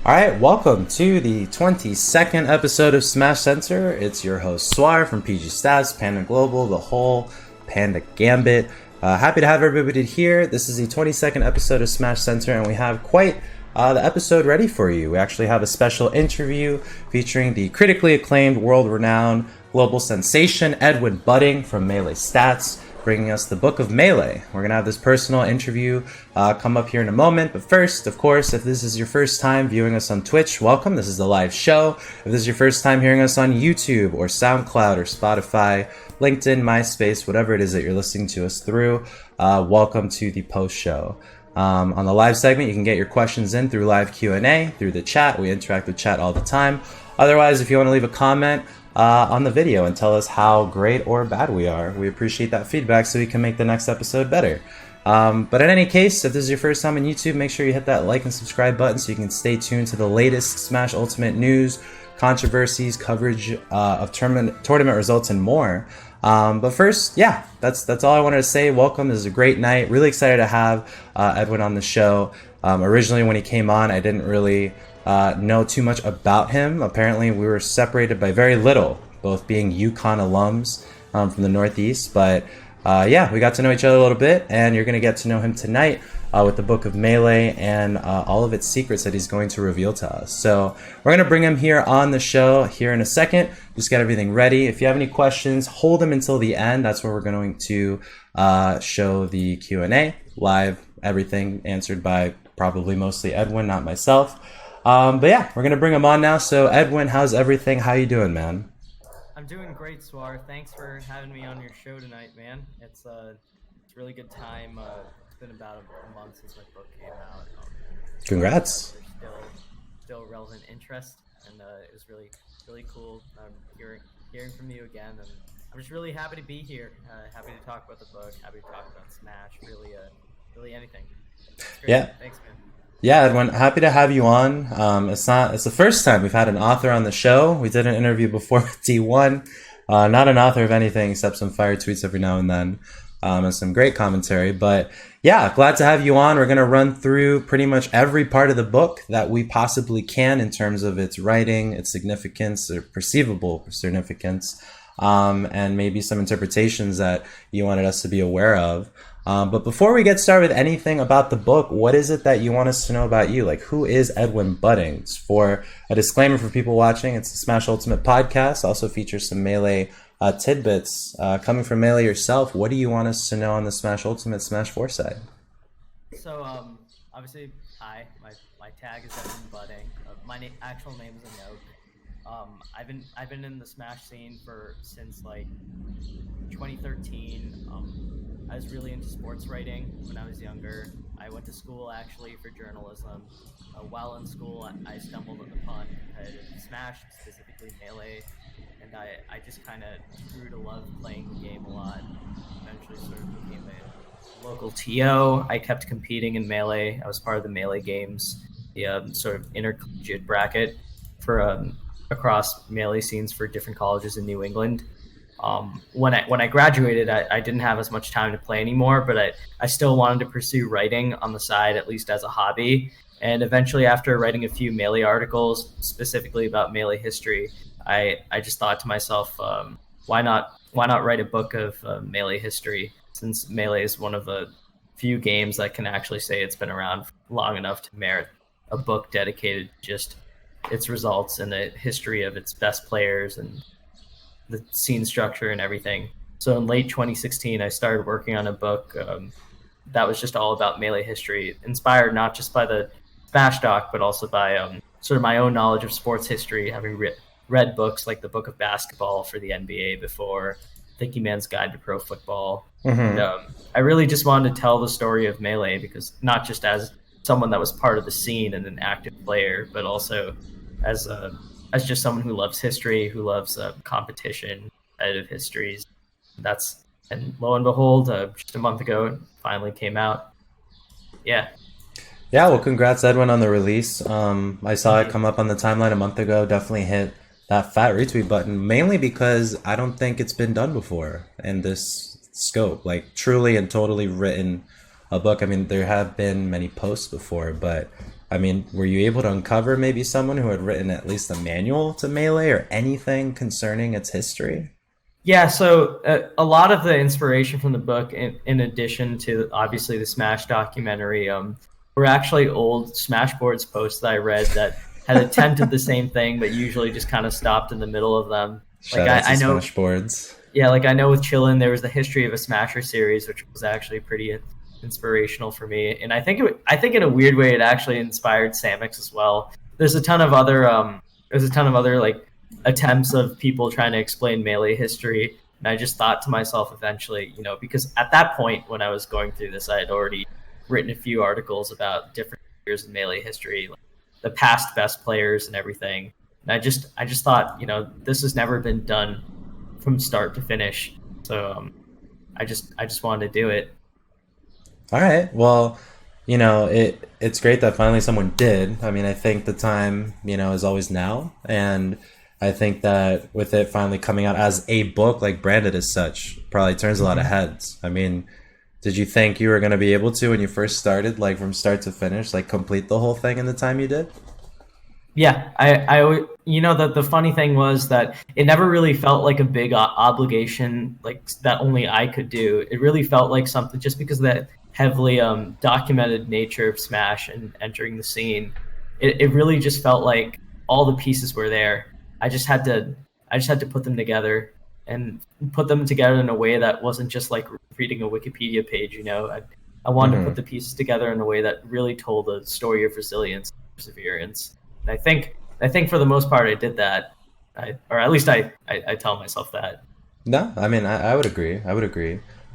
All right, welcome to the 22nd episode of Smashcenter. It's your host Suar from PG Stats, Panda Global, the whole Panda Gambit. Happy to have everybody here. This is the 22nd episode of Smashcenter, and we have quite the episode ready for you. We actually have a special interview featuring the critically acclaimed, world-renowned global sensation Edwin Budding from Melee Stats, bringing us the Book of Melee. We're going to have this personal interview come up here in a moment. But first, of course, if this is your first time viewing us on Twitch, welcome. This is the live show. If this is your first time hearing us on YouTube or SoundCloud or Spotify, LinkedIn, MySpace, whatever it is that you're listening to us through, welcome to the post show. On the live segment, you can get your questions in through live Q&A, through the chat. We interact with chat all the time. Otherwise, if you want to leave a comment on the video and tell us how great or bad we are, we appreciate that feedback so we can make the next episode better. But in any case, if this is your first time on YouTube, make sure you hit that like and subscribe button so you can stay tuned to the latest Smash Ultimate news, controversies, coverage of tournament results, and more. But first, yeah, that's all I wanted to say. Welcome. This is a great night. Really excited to have Edwin on the show. Originally, when he came on, I didn't really know too much about him. Apparently, we were separated by very little, both being UConn alums from the Northeast. But yeah, we got to know each other a little bit, and you're going to get to know him tonight with the Book of Melee and all of its secrets that he's going to reveal to us. So we're going to bring him here on the show here in a second. Just get everything ready. If you have any questions, hold them until the end. That's where we're going to show the Q&A live, everything answered by probably mostly Edwin, not myself. But yeah, we're going to bring him on now. So Edwin, how's everything? How you doing, man? I'm doing great, Suar. Thanks for having me on your show tonight, man. It's a really good time. It's been about a month since my book came out. Congrats. There's still relevant interest, and it was really cool hearing from you again. And I'm just really happy to be here. Happy to talk about the book. Happy to talk about Smash. Really anything. Yeah. Thanks, man. Yeah, Edwin, happy to have you on. It's the first time we've had an author on the show. We did an interview before with D1. Not an author of anything except some fire tweets every now and then, and some great commentary. But yeah, glad to have you on. We're going to run through pretty much every part of the book that we possibly can in terms of its writing, its significance, or perceivable significance, and maybe some interpretations that you wanted us to be aware of. But before we get started with anything about the book, what is it that you want us to know about you? Like, who is Edwin Budding? For a disclaimer for people watching, it's the Smash Ultimate podcast. Also features some Melee tidbits. Coming from Melee yourself, what do you want us to know on the Smash Ultimate Smash 4 side? So, obviously, hi. My tag is Edwin Budding. My actual name is Anoke. I've been in the Smash scene since like 2013. I was really into sports writing when I was younger. I went to school actually for journalism. While in school, I stumbled upon competitive Smash, specifically Melee, and I just kind of grew to love playing the game a lot. Eventually sort of became a local TO. I kept competing in Melee. I was part of the Melee games, the sort of intercollegiate bracket for across Melee scenes for different colleges in New England. When I graduated, I didn't have as much time to play anymore, but I still wanted to pursue writing on the side, at least as a hobby. And eventually, after writing a few Melee articles, specifically about Melee history, I just thought to myself, why not write a book of Melee history, since Melee is one of the few games that can actually say it's been around long enough to merit a book dedicated to just its results and the history of its best players and the scene structure and everything. So in late 2016, I started working on a book that was just all about Melee history, inspired not just by the Smash doc, but also by sort of my own knowledge of sports history, having read books like the Book of Basketball for the NBA before, Thinking Man's Guide to Pro Football. Mm-hmm. And I really just wanted to tell the story of Melee, because not just as someone that was part of the scene and an active player, but also as just someone who loves history, who loves competition, competitive histories. And lo and behold, just a month ago, it finally came out. Yeah. Yeah, well, congrats, Edwin, on the release. I saw it come up on the timeline a month ago. Definitely hit that fat retweet button, mainly because I don't think it's been done before in this scope. Like, truly and totally written a book. I mean, there have been many posts before, but I mean, were you able to uncover maybe someone who had written at least a manual to Melee or anything concerning its history? Yeah, so a lot of the inspiration from the book, in addition to obviously the Smash documentary, were actually old Smash Boards posts that I read that had attempted the same thing, but usually just kind of stopped in the middle of them. Shout out to Smash Boards. Yeah, like I know with Chillin, there was the History of a Smasher series, which was actually pretty inspirational for me, and I think in a weird way it actually inspired Samix as well. There's a ton of other like attempts of people trying to explain Melee history, and I just thought to myself eventually, because at that point when I was going through this, I had already written a few articles about different years in Melee history, like the past best players and everything. And I just thought, this has never been done from start to finish. So I just wanted to do it. All right. Well, it's great that finally someone did. I mean, I think the time, is always now. And I think that with it finally coming out as a book, like branded as such, probably turns a lot of heads. I mean, did you think you were going to be able to, when you first started, like from start to finish, like complete the whole thing in the time you did? Yeah, the funny thing was that it never really felt like a big obligation, like that only I could do. It really felt like something just because of that heavily documented nature of Smash and entering the scene. It really just felt like all the pieces were there. I just had to put them together and put them together in a way that wasn't just like reading a Wikipedia page. I wanted to put the pieces together in a way that really told a story of resilience and perseverance. And I think for the most part I did that, or at least I tell myself that. No, I mean, I would agree.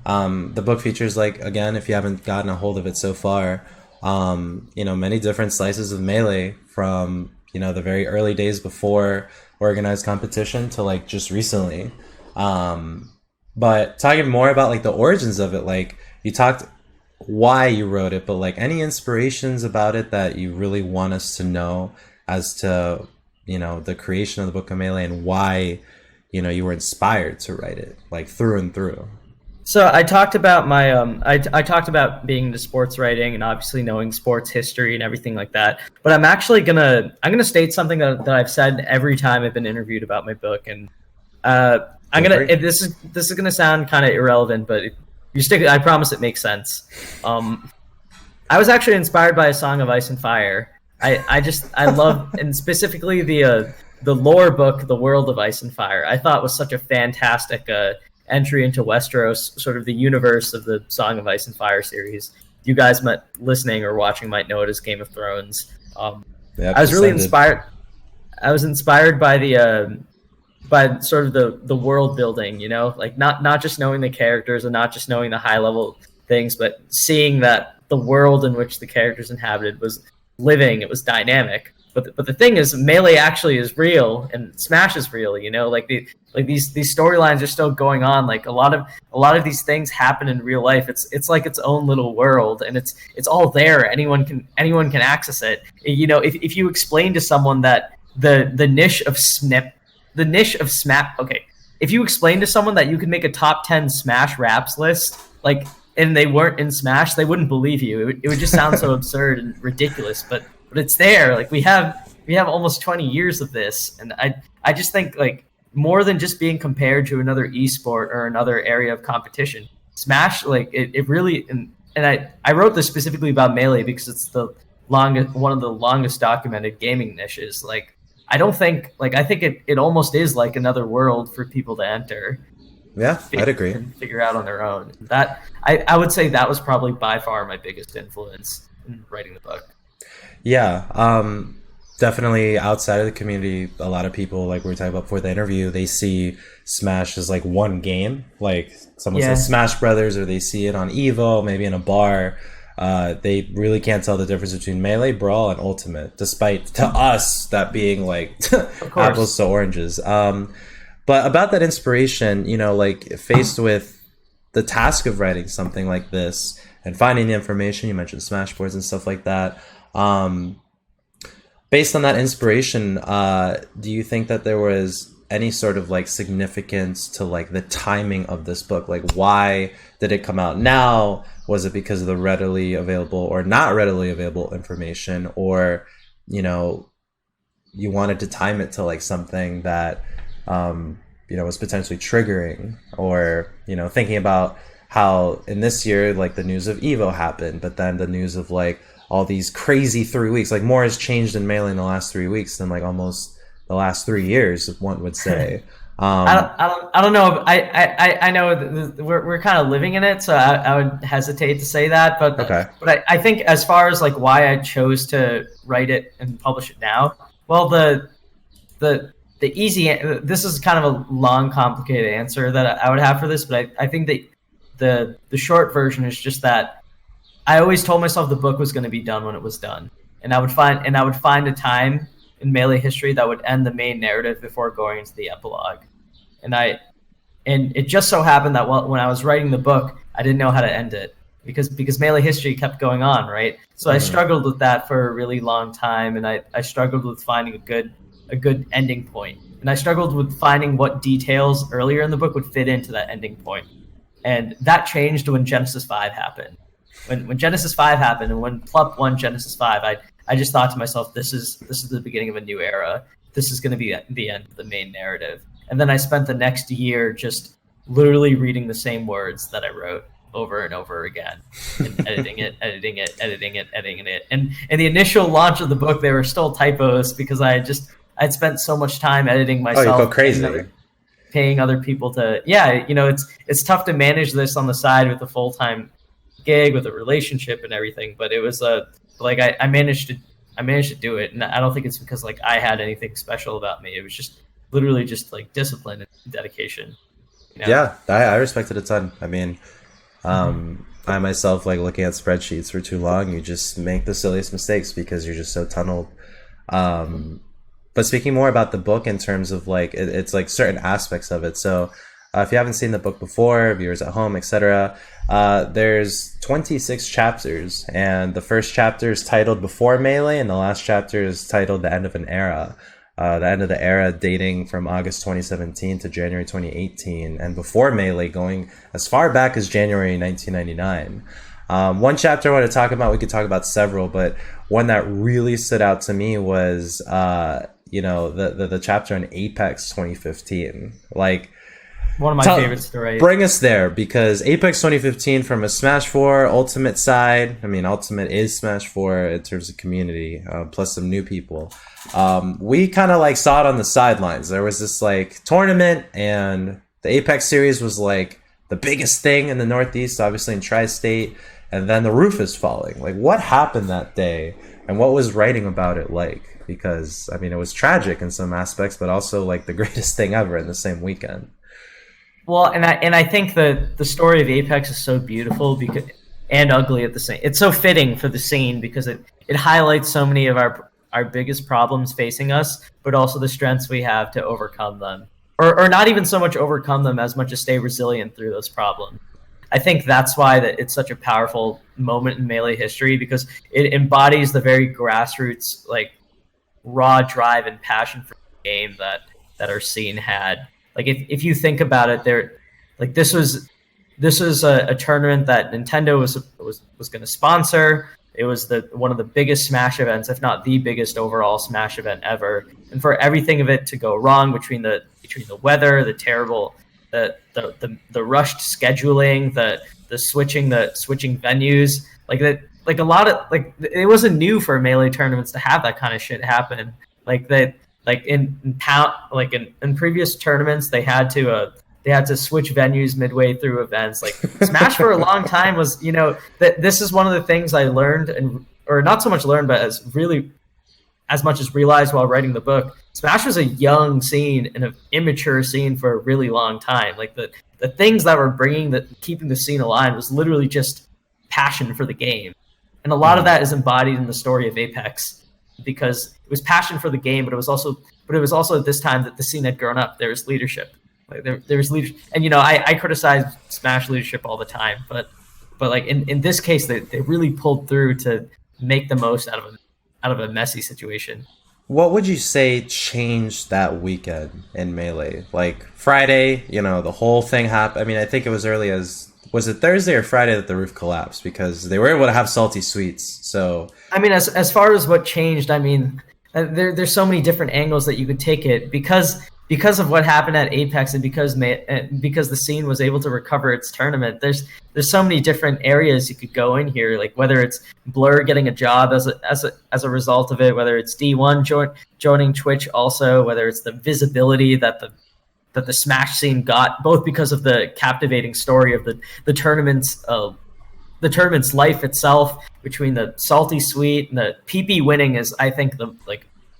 The book features, like, again, if you haven't gotten a hold of it so far, many different slices of Melee from, the very early days before organized competition to like just recently. But talking more about like the origins of it, like you talked why you wrote it, but like any inspirations about it that you really want us to know as to, the creation of the Book of Melee and why, you were inspired to write it like through and through. So I talked about my I talked about being into sports writing and obviously knowing sports history and everything like that. But I'm actually gonna state something that I've said every time I've been interviewed about my book, and this is gonna sound kind of irrelevant, but I promise it makes sense. I was actually inspired by A Song of Ice and Fire. I love, and specifically the lore book, The World of Ice and Fire. I thought was such a fantastic entry into Westeros, sort of the universe of the Song of Ice and Fire series. You guys listening or watching might know it as Game of Thrones. I was really inspired. I was inspired by by sort of the world building, like not just knowing the characters and not just knowing the high level things, but seeing that the world in which the characters inhabited was living, it was dynamic. But the thing is, Melee actually is real, and Smash is real. These storylines are still going on. Like a lot of these things happen in real life. It's like its own little world, and it's all there. Anyone can access it. If you explain to someone that the niche of Smash. Okay, if you explain to someone that you could make a top 10 Smash raps list, like, and they weren't in Smash, they wouldn't believe you. It would just sound so absurd and ridiculous, but it's there. Like we have almost 20 years of this, and I just think like more than just being compared to another esport or another area of competition, Smash, like it really, and I wrote this specifically about Melee because it's one of the longest documented gaming niches. Like I think it almost is like another world for people to enter. Yeah, I'd agree. And figure out on their own. That I would say that was probably by far my biggest influence in writing the book. Yeah, definitely outside of the community, a lot of people, like we were talking about before the interview, they see Smash as like one game. Like someone says Smash Brothers, or they see it on Evo, maybe in a bar. They really can't tell the difference between Melee, Brawl, and Ultimate, despite to us that being like apples to oranges. But about that inspiration, like faced with the task of writing something like this and finding the information, you mentioned Smashboards and stuff like that. Based on that inspiration, do you think that there was any sort of like significance to like the timing of this book? Like, why did it come out now? Was it because of the readily available or not readily available information, or, you know, you wanted to time it to like something that, you know, was potentially triggering, or, you know, thinking about how in this year, like the news of Evo happened, but then the news of like all these crazy 3 weeks, like more has changed in Melee in the last 3 weeks than like almost the last 3 years, one would say. I don't know. I know we're kind of living in it, so I would hesitate to say that. But Okay. but I think as far as like why I chose to write it and publish it now, well, the easy, this is kind of a long, complicated answer that I would have for this, but I think that the short version is just that I always told myself the book was going to be done when it was done, and I would find a time in Melee history that would end the main narrative before going into the epilogue. And it just so happened that when I was writing the book, I didn't know how to end it because Melee history kept going on, right? So I struggled with that for a really long time, and I struggled with finding a good ending point. And I struggled with finding what details earlier in the book would fit into that ending point. And that changed when Genesis 5 happened. When Genesis 5 happened, and when Plup won Genesis 5, I just thought to myself, this is the beginning of a new era. This is going to be the end of the main narrative. And then I spent the next year just literally reading the same words that I wrote over and over again, and editing it. And in the initial launch of the book, there were still typos because I'd spent so much time editing myself. Oh, you go crazy. Paying other people to, you know, it's tough to manage this on the side with a full-time gig, with a relationship and everything. But it was like I managed to do it, and I don't think it's because like I had anything special about me. It was just literally just like discipline and dedication. You know? Yeah, I respect it a ton. I mean, I myself, like looking at spreadsheets for too long, you just make the silliest mistakes because you're just so tunneled. But speaking more about the book in terms of like it's like certain aspects of it. So if you haven't seen the book before, viewers at home, etc., there's 26 chapters, and the first chapter is titled Before Melee, and the last chapter is titled The End of an Era. The end of the era dating from August 2017 to January 2018, and before Melee going as far back as January 1999. One chapter I want to talk about, we could talk about several, but one that really stood out to me was, you know, the chapter on Apex 2015. Like, one of my favorites to write. Bring us there, because Apex 2015 from a Smash 4 Ultimate side, I mean, Ultimate is Smash 4 in terms of community, plus some new people. We kind of like saw it on the sidelines. There was this like tournament, and the Apex series was like the biggest thing in the Northeast, obviously in Tri-State, and then the roof is falling. Like, what happened that day, and what was writing about it like? Because, I mean, it was tragic in some aspects, but also like the greatest thing ever in the same weekend. Well, and I think the story of Apex is so beautiful because and ugly at the same. It's so fitting for the scene because it highlights so many of our biggest problems facing us, but also the strengths we have to overcome them, or not even so much overcome them as much as stay resilient through those problems. I think that's why it's such a powerful moment in Melee history, because it embodies the very grassroots, like raw drive and passion for the game that our scene had. Like if you think about it, this was a tournament that Nintendo was going to sponsor. It was one of the biggest Smash events, if not the biggest overall Smash event ever. And for everything of it to go wrong between the weather, the terrible, the rushed scheduling, the switching venues, like that, like a lot of like it wasn't new for Melee tournaments to have that kind of shit happen. Like that. Like in previous tournaments, they had to switch venues midway through events. Like Smash for a long time was, you know, that this is one of the things I learned, or not so much learned, but as much as realized while writing the book. Smash was a young scene and an immature scene for a really long time. Like the things that were keeping the scene alive was literally just passion for the game, and a lot of that is embodied in the story of Apex. Because it was passion for the game, but it was also at this time that the scene had grown up. There was leadership, like there was leadership, and you know I criticize Smash leadership all the time, but like in this case they really pulled through to make the most out of a messy situation. what would you say changed that weekend in Melee? Like Friday, the whole thing happened. I mean, I think it was early as, was it Thursday or Friday that the roof collapsed because they were able to have salty sweets. So I mean, as far as what changed, I mean, there's so many different angles that you could take it because of what happened at Apex and because the scene was able to recover its tournament. There's so many different areas you could go in here, like whether it's Blur getting a job as a result of it, whether it's D1 joining Twitch, also whether it's the visibility that the Smash scene got, both because of the captivating story of the tournament's life itself, between the salty sweet and the PP winning is, I think,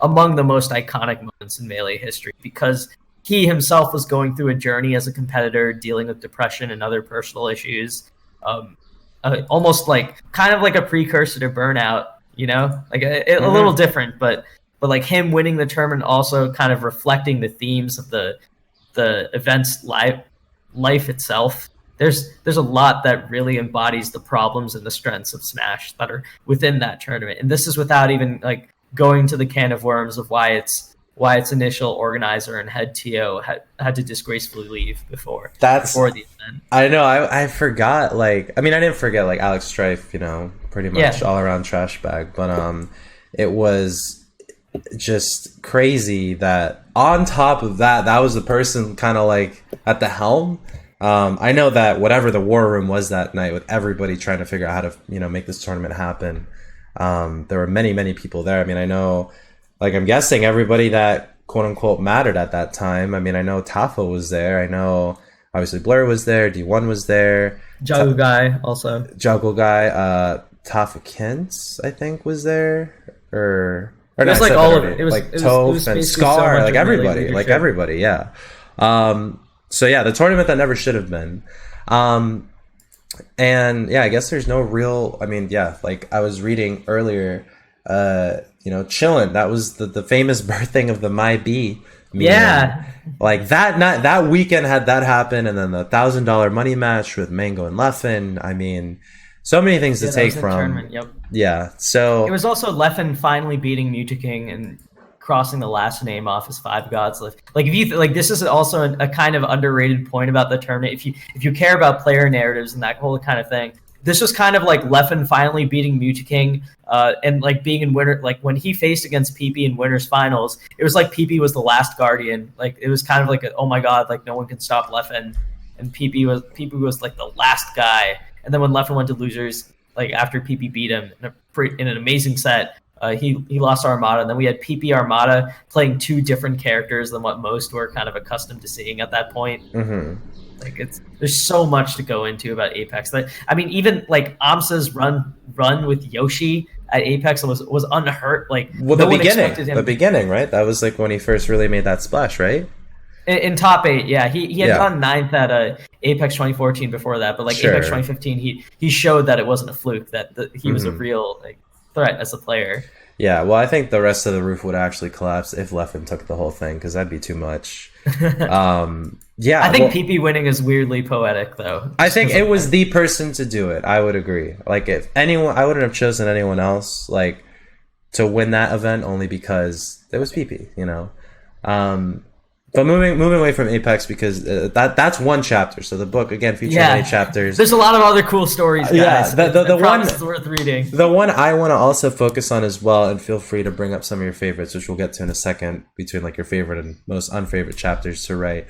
among the most iconic moments in Melee history, because he himself was going through a journey as a competitor, dealing with depression and other personal issues, almost kind of like a precursor to burnout, like a little different, but like him winning the tournament also kind of reflecting the themes of the event's life itself. There's a lot that really embodies the problems and the strengths of Smash that are within that tournament, and this is without even going to the can of worms of why its initial organizer and head TO had to disgracefully leave before the event. I know. I forgot. I didn't forget Alex Strife. Pretty much all around trash bag. But it was just crazy that on top of that was the person kind of at the helm. I know that whatever the war room was that night, with everybody trying to figure out how to make this tournament happen. There were many people there. I mean, I know, I'm guessing everybody that quote unquote mattered at that time. I mean, I know Tafo was there. I know obviously Blur was there. D1 was there. Juggle Guy also. Juggle Guy. Tafa Kent, I think, was there. Or it was all of it. It was Toph and Scar, so everybody, everybody. Yeah. So yeah, the tournament that never should have been. And yeah, I guess there's no real, I was reading earlier, Chillin', that was the famous birthing of the My B meme. Yeah. That weekend had that happen, and then the $1,000 money match with Mango and Leffen. I mean, so many things to take from. Yep. Yeah. So it was also Leffen finally beating Mutaking and crossing the last name off his Five Gods list. If you this is also a kind of underrated point about the tournament. If you care about player narratives and that whole kind of thing, this was kind of like Leffen finally beating Mutaking, and being in winner. When he faced against PP in winners finals, it was like PP was the last guardian. It was kind of oh my god, no one can stop Leffen, and PP was the last guy. And then when Leffen went to losers, after PP beat him in an amazing set. He lost Armada, and then we had PP Armada playing two different characters than what most were kind of accustomed to seeing at that point. Mm-hmm. There's so much to go into about Apex. Even Amsa's run with Yoshi at Apex was unhurt. The beginning, right? That was when he first really made that splash, right? In top 8, yeah, he had gone 9th at Apex 2014 before that, but sure. Apex 2015, he showed that it wasn't a fluke, that he was a real threat as a player. Yeah, well, I think the rest of the roof would actually collapse if Leffen took the whole thing, because that'd be too much. Yeah, I think PP winning is weirdly poetic, though. I think it was the person to do it. I would agree. If anyone, I wouldn't have chosen anyone else to win that event, only because it was PP. But moving away from Apex, because that's one chapter. So the book, again, featuring 8 chapters. There's a lot of other cool stories, guys. Yeah, the one is worth reading. The one I want to also focus on as well, and feel free to bring up some of your favorites, which we'll get to in a second, between your favorite and most unfavorite chapters to write.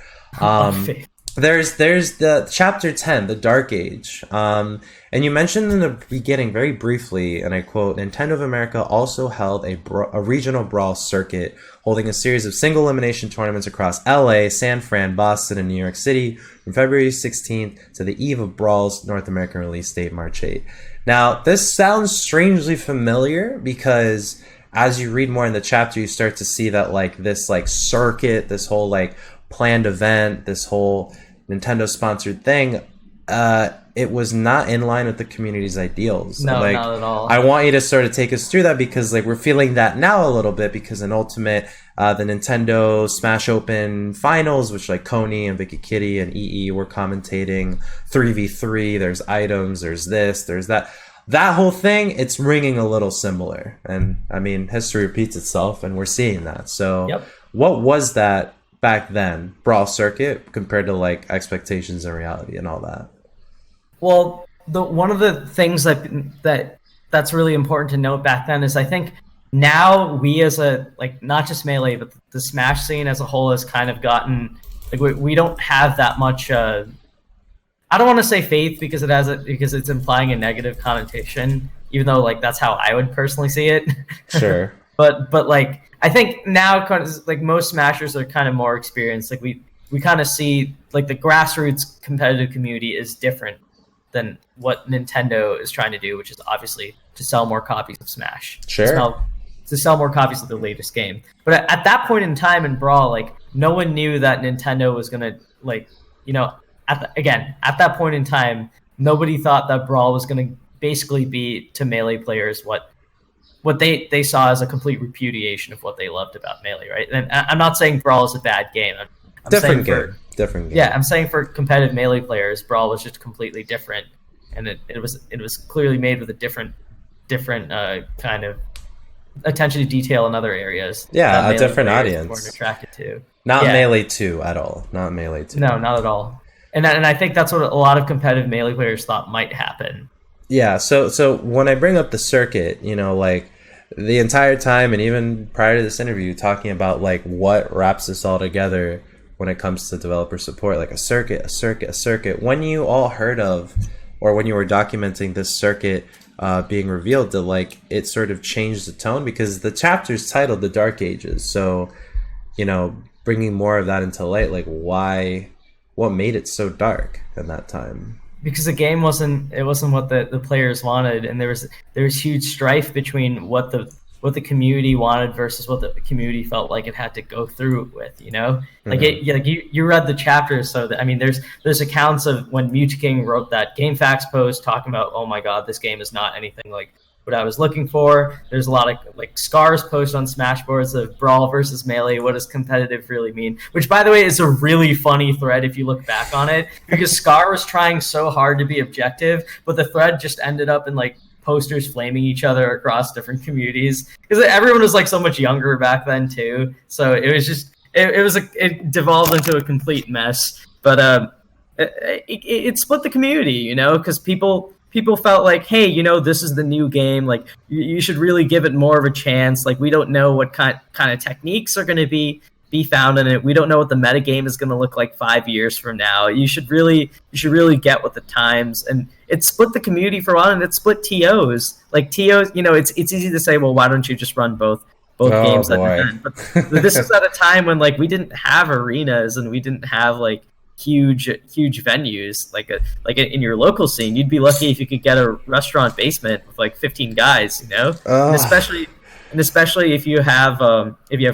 There's the chapter 10, the Dark Age. And you mentioned in the beginning very briefly, and I quote, Nintendo of America also held a regional Brawl circuit, holding a series of single elimination tournaments across LA, San Fran, Boston, and New York City from February 16th to the eve of Brawl's North American release date, March 8th. Now, this sounds strangely familiar, because as you read more in the chapter, you start to see that this circuit, this whole planned event, this whole Nintendo sponsored thing, it was not in line with the community's ideals. No, not at all. I want you to sort of take us through that, because we're feeling that now a little bit, because in Ultimate, the Nintendo Smash Open finals, which Coney and Vicky Kitty and EE were commentating, 3v3, there's items, there's this, there's that. that whole thing, it's ringing a little similar. And I mean, history repeats itself, and we're seeing that. So Yep. what was that back then, Brawl circuit, compared to like expectations and reality and all that? Well, one of the things that's really important to note back then is I think now we as a, like, not just Melee, but the Smash scene as a whole has kind of gotten, like, we don't have that much, I don't want to say faith because because it's implying a negative connotation, even though like that's how I would personally see it. Sure. but like I think now like most Smashers are kind of more experienced. Like we kind of see like the grassroots competitive community is different than what Nintendo is trying to do, which is obviously to sell more copies of Smash. Sure. To sell more copies of the latest game. But at that point in time in Brawl, like no one knew that Nintendo was gonna, like, you know, at that point in time, nobody thought that Brawl was going to basically be to Melee players what they saw as a complete repudiation of what they loved about Melee, right? And I'm not saying Brawl is a bad game. I'm different game. Yeah, I'm saying for competitive Melee players, Brawl was just completely different, and it was clearly made with a different kind of attention to detail in other areas. Yeah, a different audience. Weren't attracted to. Not Melee 2 at all. Not Melee 2. No, not at all. And I think that's what a lot of competitive Melee players thought might happen. Yeah, so when I bring up the circuit, you know, like the entire time and even prior to this interview, talking about like what wraps this all together when it comes to developer support, like a circuit. When you all heard of, or when you were documenting this circuit being revealed, that like it sort of changed the tone, because the chapter's titled The Dark Ages. So, you know, bringing more of that into light, like what made it so dark in that time? Because the game wasn't what the players wanted, and there was huge strife between what the community wanted versus what the community felt like it had to go through with, you know? Like you read the chapters, so that, I mean, there's accounts of when King wrote that GameFAQs post talking about, oh my god, this game is not anything like what I was looking for. There's a lot of like Scar's post on Smashboards of Brawl versus Melee. What does competitive really mean? Which, by the way, is a really funny thread if you look back on it, because Scar was trying so hard to be objective, but the thread just ended up in like posters flaming each other across different communities, because everyone was like so much younger back then too. So it was just it devolved into a complete mess. But it split the community, you know, because people felt like, hey, you know, this is the new game. Like, you should really give it more of a chance. Like, we don't know what kind of techniques are going to be found in it. We don't know what the metagame is going to look like 5 years from now. You should really get with the times. And it split the community for a while, and it split TOs. Like, TOs, you know, it's easy to say, well, why don't you just run both games at the end? But this is at a time when, like, we didn't have arenas, and we didn't have, like, huge venues like in your local scene. You'd be lucky if you could get a restaurant basement with like 15 guys, you know. And especially if you have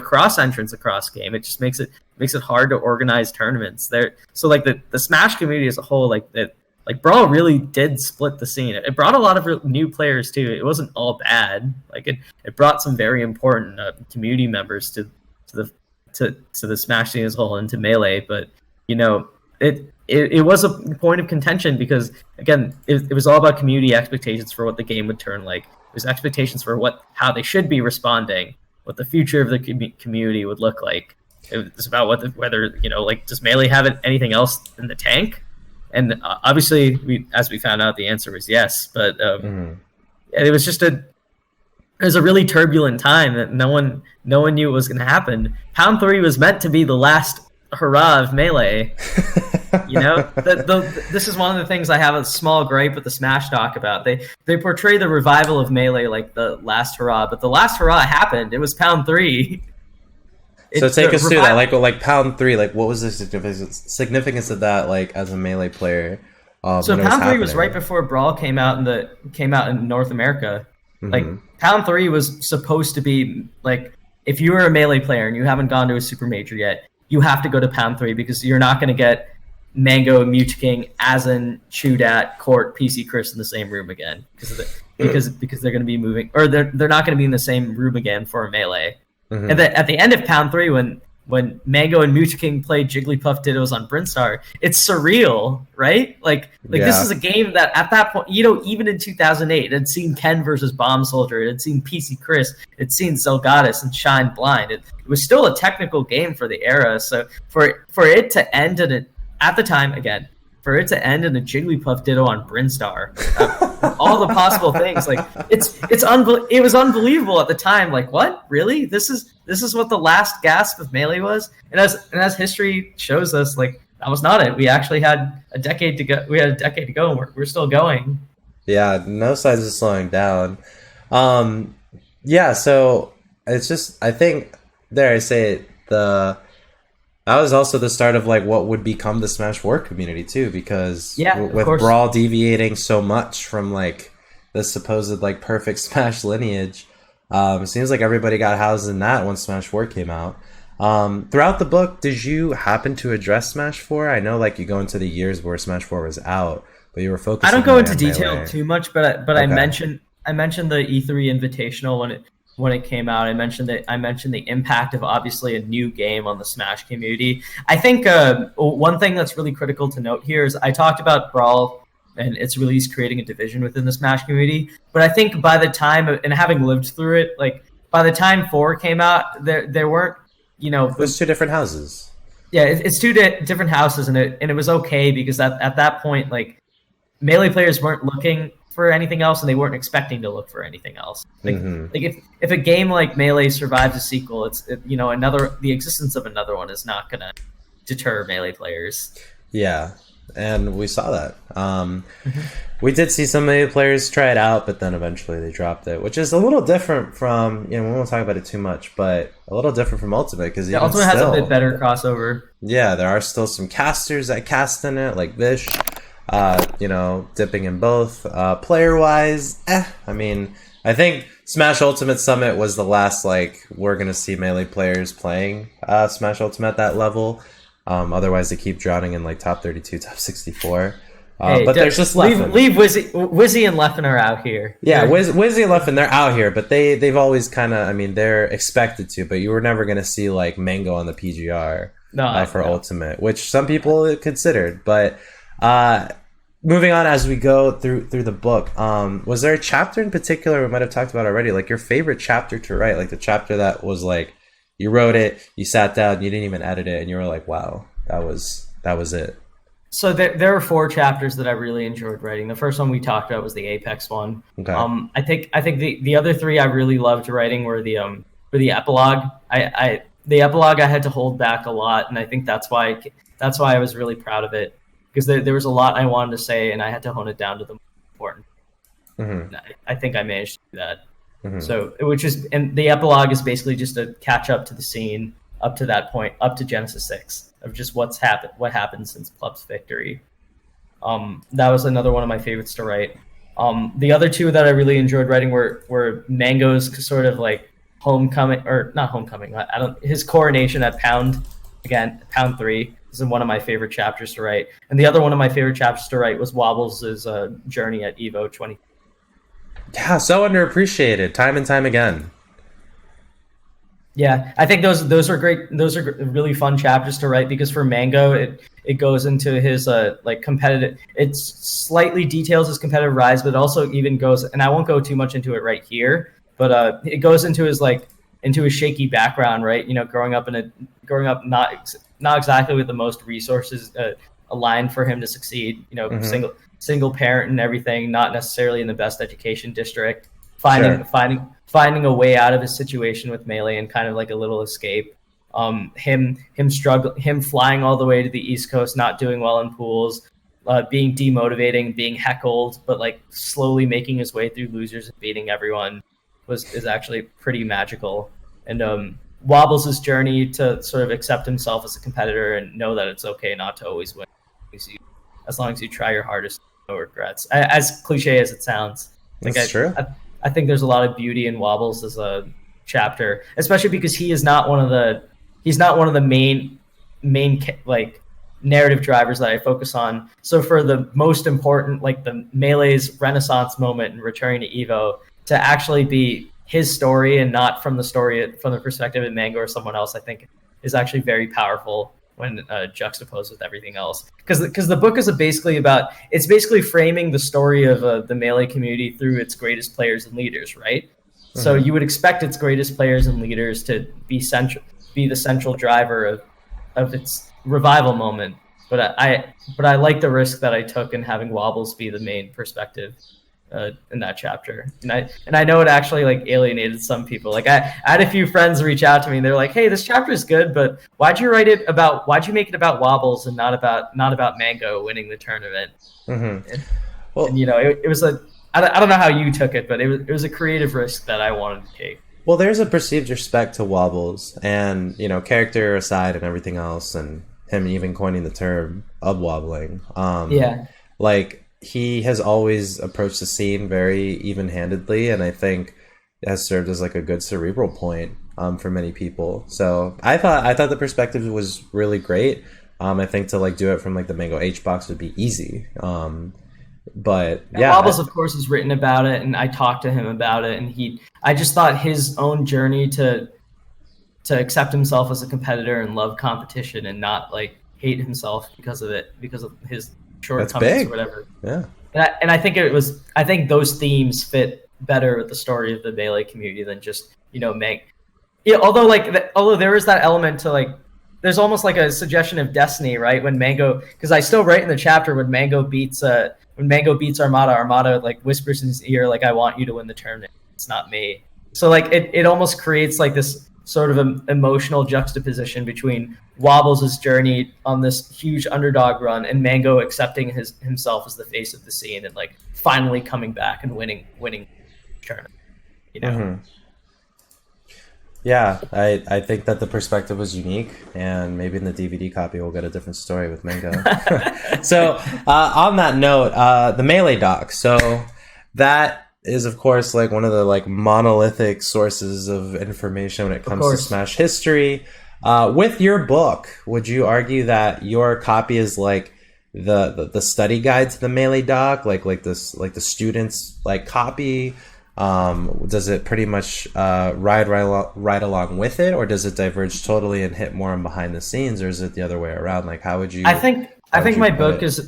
cross entrance across game, it just makes it hard to organize tournaments there. So like the Smash community as a whole, like Brawl really did split the scene. It brought a lot of new players too. It wasn't all bad. Like it brought some very important community members to the Smash scene as a whole, and to Melee. But you know, it was a point of contention, because again, it was all about community expectations for what the game would turn like. It was expectations for how they should be responding, what the future of the community would look like. It was about whether you know, like, does Melee have anything else in the tank? And obviously, as we found out, the answer was yes. But it was just a really turbulent time that no one knew what was going to happen. Pound 3 was meant to be the last hurrah of Melee. You know, this is one of the things I have a small gripe with the Smash talk about. They portray the revival of Melee like the last hurrah, but the last hurrah happened. It was Pound 3. So take us through that, like Pound 3, like what was the significance of that, like as a Melee player? So Pound 3 was right before Brawl came out in North America. Mm-hmm. Like Pound 3 was supposed to be like, if you were a Melee player and you haven't gone to a super major yet, you have to go to Pound 3, because you're not going to get Mango, King, Azen, Chudat, Court, PC Chris in the same room again, because they're going to be moving, or they're not going to be in the same room again for a Melee. Mm-hmm. And at the end of Pound 3, when when Mango and King played Jigglypuff Dittos on Brinstar, it's surreal, right? Like this is a game that at that point, even in 2008, it had seen Ken versus Bomb Soldier, it had seen PC Chris, it had seen Zelgatus and Shine Blind. It was still a technical game for the era. So for it to end at the time, again, for it to end in a Jigglypuff Ditto on Brinstar, all the possible things, like it was unbelievable at the time. Like, what? Really? This is what the last gasp of Melee was? And as history shows us, like, that was not it. We actually had a decade to go. We had a decade to go, and we're still going. Yeah, no signs of slowing down. Yeah, so it's just, I think, dare I say it, that was also the start of like what would become the Smash 4 community too, because with Brawl deviating so much from like the supposed like perfect Smash lineage, it seems like everybody got housed in that when Smash 4 came out. Throughout the book, did you happen to address Smash 4? I know like you go into the years where Smash 4 was out, but you were focusing. I don't go into detail Melee. too much, but okay. I mentioned the E3 Invitational when it came out. I mentioned the impact of obviously a new game on the Smash community. I think one thing that's really critical to note here is I talked about Brawl and its release creating a division within the Smash community, but I think by the time, and having lived through it, like by the time 4 came out, there weren't, it was two different houses. Yeah, it's two different houses, and it was okay because at that point, like, Melee players weren't looking for anything else, and they weren't expecting to look for anything else. Like, like if a game like Melee survives a sequel, the existence of another one is not gonna deter Melee players. Yeah, and we saw that. We did see some Melee players try it out, but then eventually they dropped it, which is a little different from, we won't talk about it too much, but a little different from Ultimate, because Ultimate has a bit better crossover. Yeah, there are still some casters that cast in it, like Vish. Dipping in both. Player-wise, I mean, I think Smash Ultimate Summit was the last, like, we're going to see Melee players playing Smash Ultimate at that level. Otherwise, they keep drowning in, like, top 32, top 64. But there's just leave Wizzy and Leffen are out here. Yeah, Wizzy and Leffen, they're out here, but they've always kind of, I mean, they're expected to, but you were never going to see, like, Mango on the PGR for Ultimate, which some people considered, but... moving on as we go through the book, was there a chapter in particular we might have talked about already, like your favorite chapter to write, like the chapter that was like you wrote it, you sat down, you didn't even edit it, and you were like, wow, that was it? So there are 4 chapters that I really enjoyed writing. The first one we talked about was the Apex one. Okay. I think the other 3 I really loved writing were the epilogue. The epilogue I had to hold back a lot, and I think that's why I was really proud of it. Because there was a lot I wanted to say, and I had to hone it down to the most important. I think I managed to do that. So, and the epilogue is basically just a catch up to the scene up to that point, up to Genesis 6, of just what happened since Plup's victory. That was another one of my favorites to write. The other 2 that I really enjoyed writing were Mango's sort of like homecoming, or not homecoming. His coronation at Pound 3. This is one of my favorite chapters to write. And the other one of my favorite chapters to write was Wobbles' journey at EVO 20. Yeah, so underappreciated, time and time again. Yeah, I think those are great. Those are really fun chapters to write, because for Mango, it goes into his like competitive. It slightly details his competitive rise, but it also even goes, and I won't go too much into it right here, but it goes into his shaky background, right? Growing up not exactly with the most resources aligned for him to succeed. Single parent and everything, not necessarily in the best education district. Finding a way out of his situation with Melee and kind of like a little escape. Him flying all the way to the East Coast, not doing well in pools, being demotivating, being heckled, but like slowly making his way through losers and beating everyone is actually pretty magical. And Wobbles' journey to sort of accept himself as a competitor and know that it's okay not to always win, as long as you try your hardest, no regrets. As cliche as it sounds, that's true. I think there's a lot of beauty in Wobbles as a chapter, especially because he's not one of the main like narrative drivers that I focus on. So for the most important, like the Melee's renaissance moment and returning to EVO, to actually be his story and not from the perspective of Mango or someone else, I think is actually very powerful when juxtaposed with everything else. Because the book is basically framing the story of the Melee community through its greatest players and leaders, right? Mm-hmm. So you would expect its greatest players and leaders to be the central driver of its revival moment. But I like the risk that I took in having Wobbles be the main perspective in that chapter, and I know it actually like alienated some people. Like I had a few friends reach out to me and they're like, "Hey, this chapter is good, but why'd you make it about Wobbles and not about Mango winning the tournament?" Mm-hmm. And it was I don't know how you took it, but it was a creative risk that I wanted to take. Well, there's a perceived respect to Wobbles, and character aside and everything else, and him even coining the term of wobbling. Like, he has always approached the scene very even-handedly, and I think has served as like a good cerebral point for many people. So I thought the perspective was really great. I think to like do it from like the Mango H box would be easy. But yeah, Wobbles of course has written about it, and I talked to him about it, and I just thought his own journey to accept himself as a competitor and love competition and not like hate himself because of his shortcomings or whatever. Yeah. And I think those themes fit better with the story of the Melee community than just, although there is that element to like, there's almost like a suggestion of destiny, right? When Mango, because I still write in the chapter when Mango beats Armada like whispers in his ear, like, "I want you to win the tournament. It's not me." So like it almost creates like this sort of emotional juxtaposition between Wobbles' journey on this huge underdog run and Mango accepting himself as the face of the scene and like finally coming back and winning the tournament. Mm-hmm. Yeah, I think that the perspective was unique, and maybe in the DVD copy we'll get a different story with Mango. So on that note, the Melee doc. So that is of course like one of the like monolithic sources of information when it comes to Smash history. With your book, would you argue that your copy is like the study guide to the Melee doc, like the students like copy? Does it pretty much ride along with it, or does it diverge totally and hit more on behind the scenes, or is it the other way around? Like, how would you? I think my book is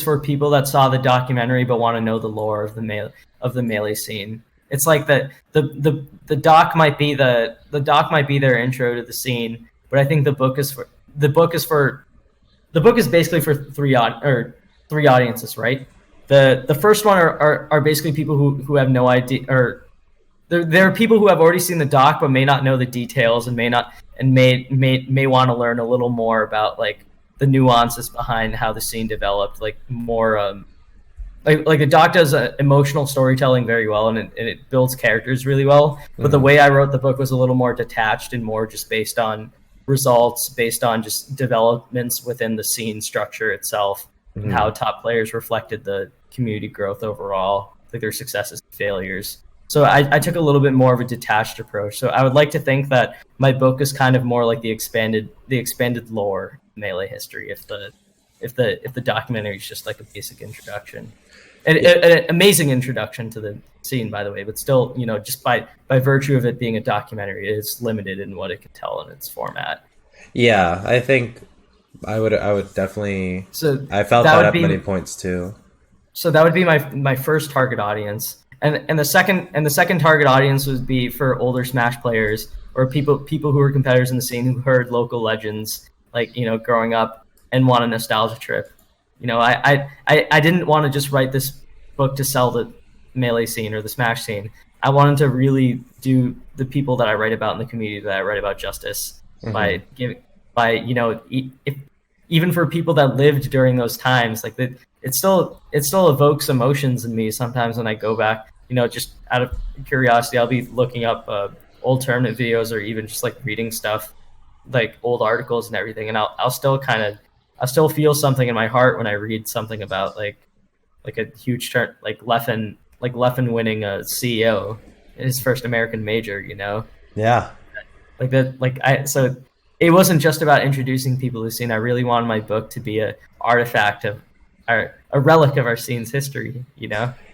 for people that saw the documentary but want to know the lore of the Melee scene. It's like the doc might be their intro to the scene, but I think the book is basically for three audiences, right? The first one are basically people who have no idea, or there are people who have already seen the doc but may not know the details and may want to learn a little more about like the nuances behind how the scene developed, like more like the doc does emotional storytelling very well, and it builds characters really well. But the way I wrote the book was a little more detached and more just based on results, based on just developments within the scene structure itself, and how top players reflected the community growth overall, like their successes and failures. So I took a little bit more of a detached approach. So I would like to think that my book is kind of more like the expanded lore Melee history, if the documentary is just like a basic introduction. An amazing introduction to the scene, by the way, but still, just by virtue of it being a documentary, it is limited in what it can tell in its format. Yeah, I think I would definitely. So I felt that at many points too. So that would be my first target audience, and the second target audience would be for older Smash players or people who are competitors in the scene who heard local legends, like growing up and want a nostalgia trip. I didn't want to just write this book to sell the Melee scene or the Smash scene. I wanted to really do the people that I write about in the community that I write about justice by even for people that lived during those times, like it still evokes emotions in me sometimes when I go back. Just out of curiosity, I'll be looking up old tournament videos or even just like reading stuff, like old articles and everything, and I'll still feel something in my heart when I read something about like a huge turn, like Leffen winning a CEO in his first American major. Yeah. Like that. So it wasn't just about introducing people to the scene. I really wanted my book to be a artifact of a relic of our scene's history.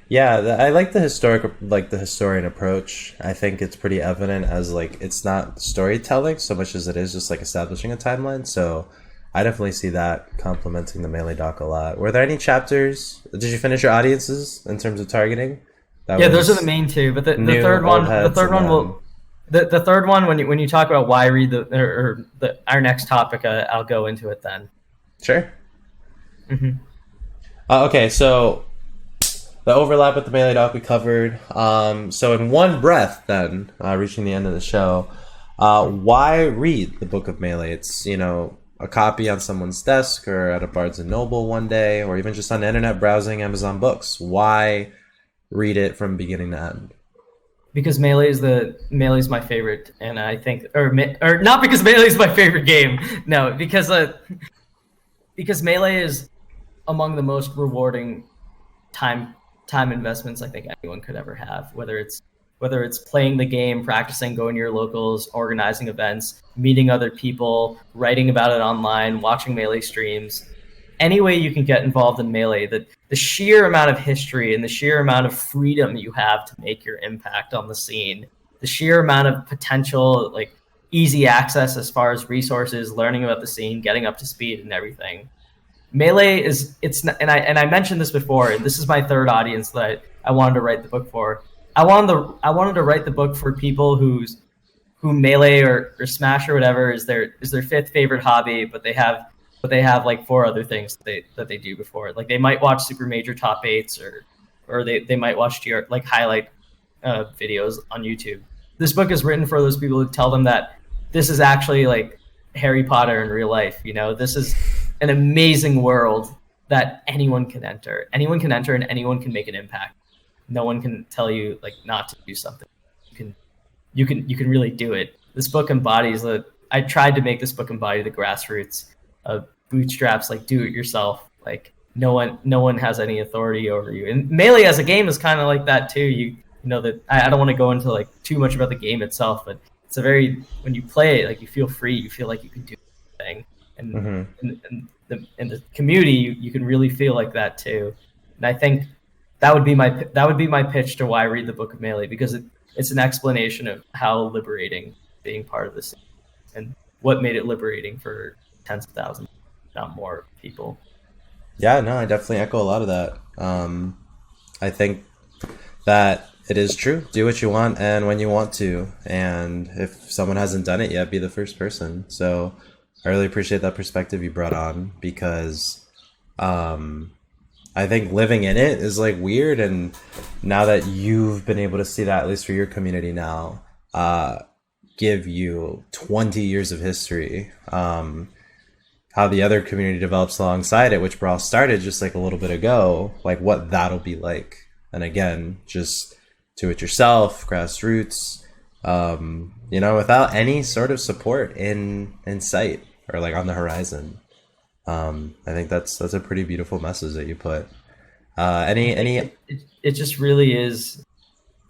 Yeah, I like the historian approach. I think it's pretty evident as like it's not storytelling so much as it is just like establishing a timeline. So I definitely see that complementing the Melee doc a lot. Were there any chapters? Did you finish your audiences in terms of targeting? That Yeah, those are the was main two. But the new third old one, the heads, third and one then will. The third one, when you talk about why read our next topic, I'll go into it then. sure. Hmm. Okay, so the overlap with the Melee doc we covered. So in one breath, then reaching the end of the show, why read the Book of Melee? It's a copy on someone's desk or at a Barnes and Noble one day, or even just on the internet browsing Amazon Books. Why read it from beginning to end? Because Melee's my favorite, and I think, or not because Melee's my favorite game. No, because Melee is among the most rewarding time investments I think anyone could ever have. Whether it's playing the game, practicing, going to your locals, organizing events, meeting other people, writing about it online, watching Melee streams. Any way you can get involved in Melee, the sheer amount of history and the sheer amount of freedom you have to make your impact on the scene, the sheer amount of potential, like easy access as far as resources, learning about the scene, getting up to speed and everything. Melee is and I mentioned this before, and this is my third audience that I wanted to write the book for. I wanted to write the book for people who Melee or Smash or whatever is their fifth favorite hobby, but they have like four other things that they do before. Like they might watch Super Major Top 8s or they might watch like highlight videos on YouTube. This book is written for those people who tell them that this is actually like Harry Potter in real life. This is an amazing world that anyone can enter. Anyone can enter and anyone can make an impact. No one can tell you like not to do something. You can really do it. This book embodies I tried to make this book embody the grassroots of bootstraps, like do it yourself. Like no one has any authority over you. And Melee as a game is kind of like that too. You know that I don't want to go into like too much about the game itself, but it's when you play it, like you feel free, you feel like you can do anything. And in the community, you can really feel like that too. And I think that would be my pitch to why I read the Book of Melee, because it's an explanation of how liberating being part of this and what made it liberating for tens of thousands, not more people. Yeah, no, I definitely echo a lot of that. I think that it is true. Do what you want and when you want to. And if someone hasn't done it yet, be the first person. So I really appreciate that perspective you brought on, because I think living in it is like weird. And now that you've been able to see that, at least for your community now, give you 20 years of history, how the other community develops alongside it, which Brawl started just like a little bit ago, like what that'll be like. And again, just do it yourself, grassroots, without any sort of support in sight or like on the horizon. I think that's a pretty beautiful message that you put. It just really is.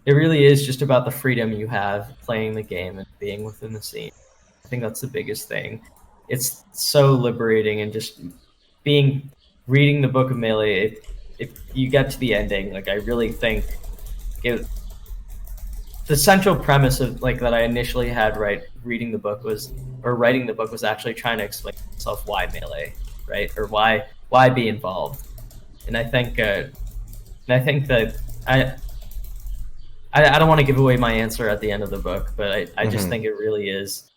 It really is just about the freedom you have playing the game and being within the scene. I think that's the biggest thing. It's so liberating, and just reading the Book of Melee. If you get to the ending, like I really think the central premise of like that I initially had writing the book was actually trying to explain to myself why Melee, right, or why be involved. And I think that I don't want to give away my answer at the end of the book, but I just think it really is.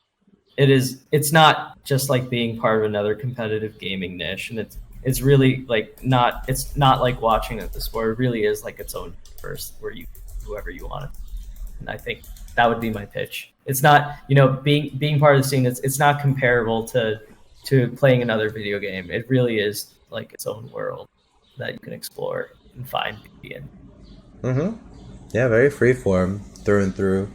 It's not just like being part of another competitive gaming niche, and it's really like it's not like watching the sport. It really is like its own universe where you whoever you want it. And I think that would be my pitch. It's not, being part of the scene, it's not comparable to playing another video game. It really is like its own world that you can explore and find beauty in. Yeah, very freeform through and through.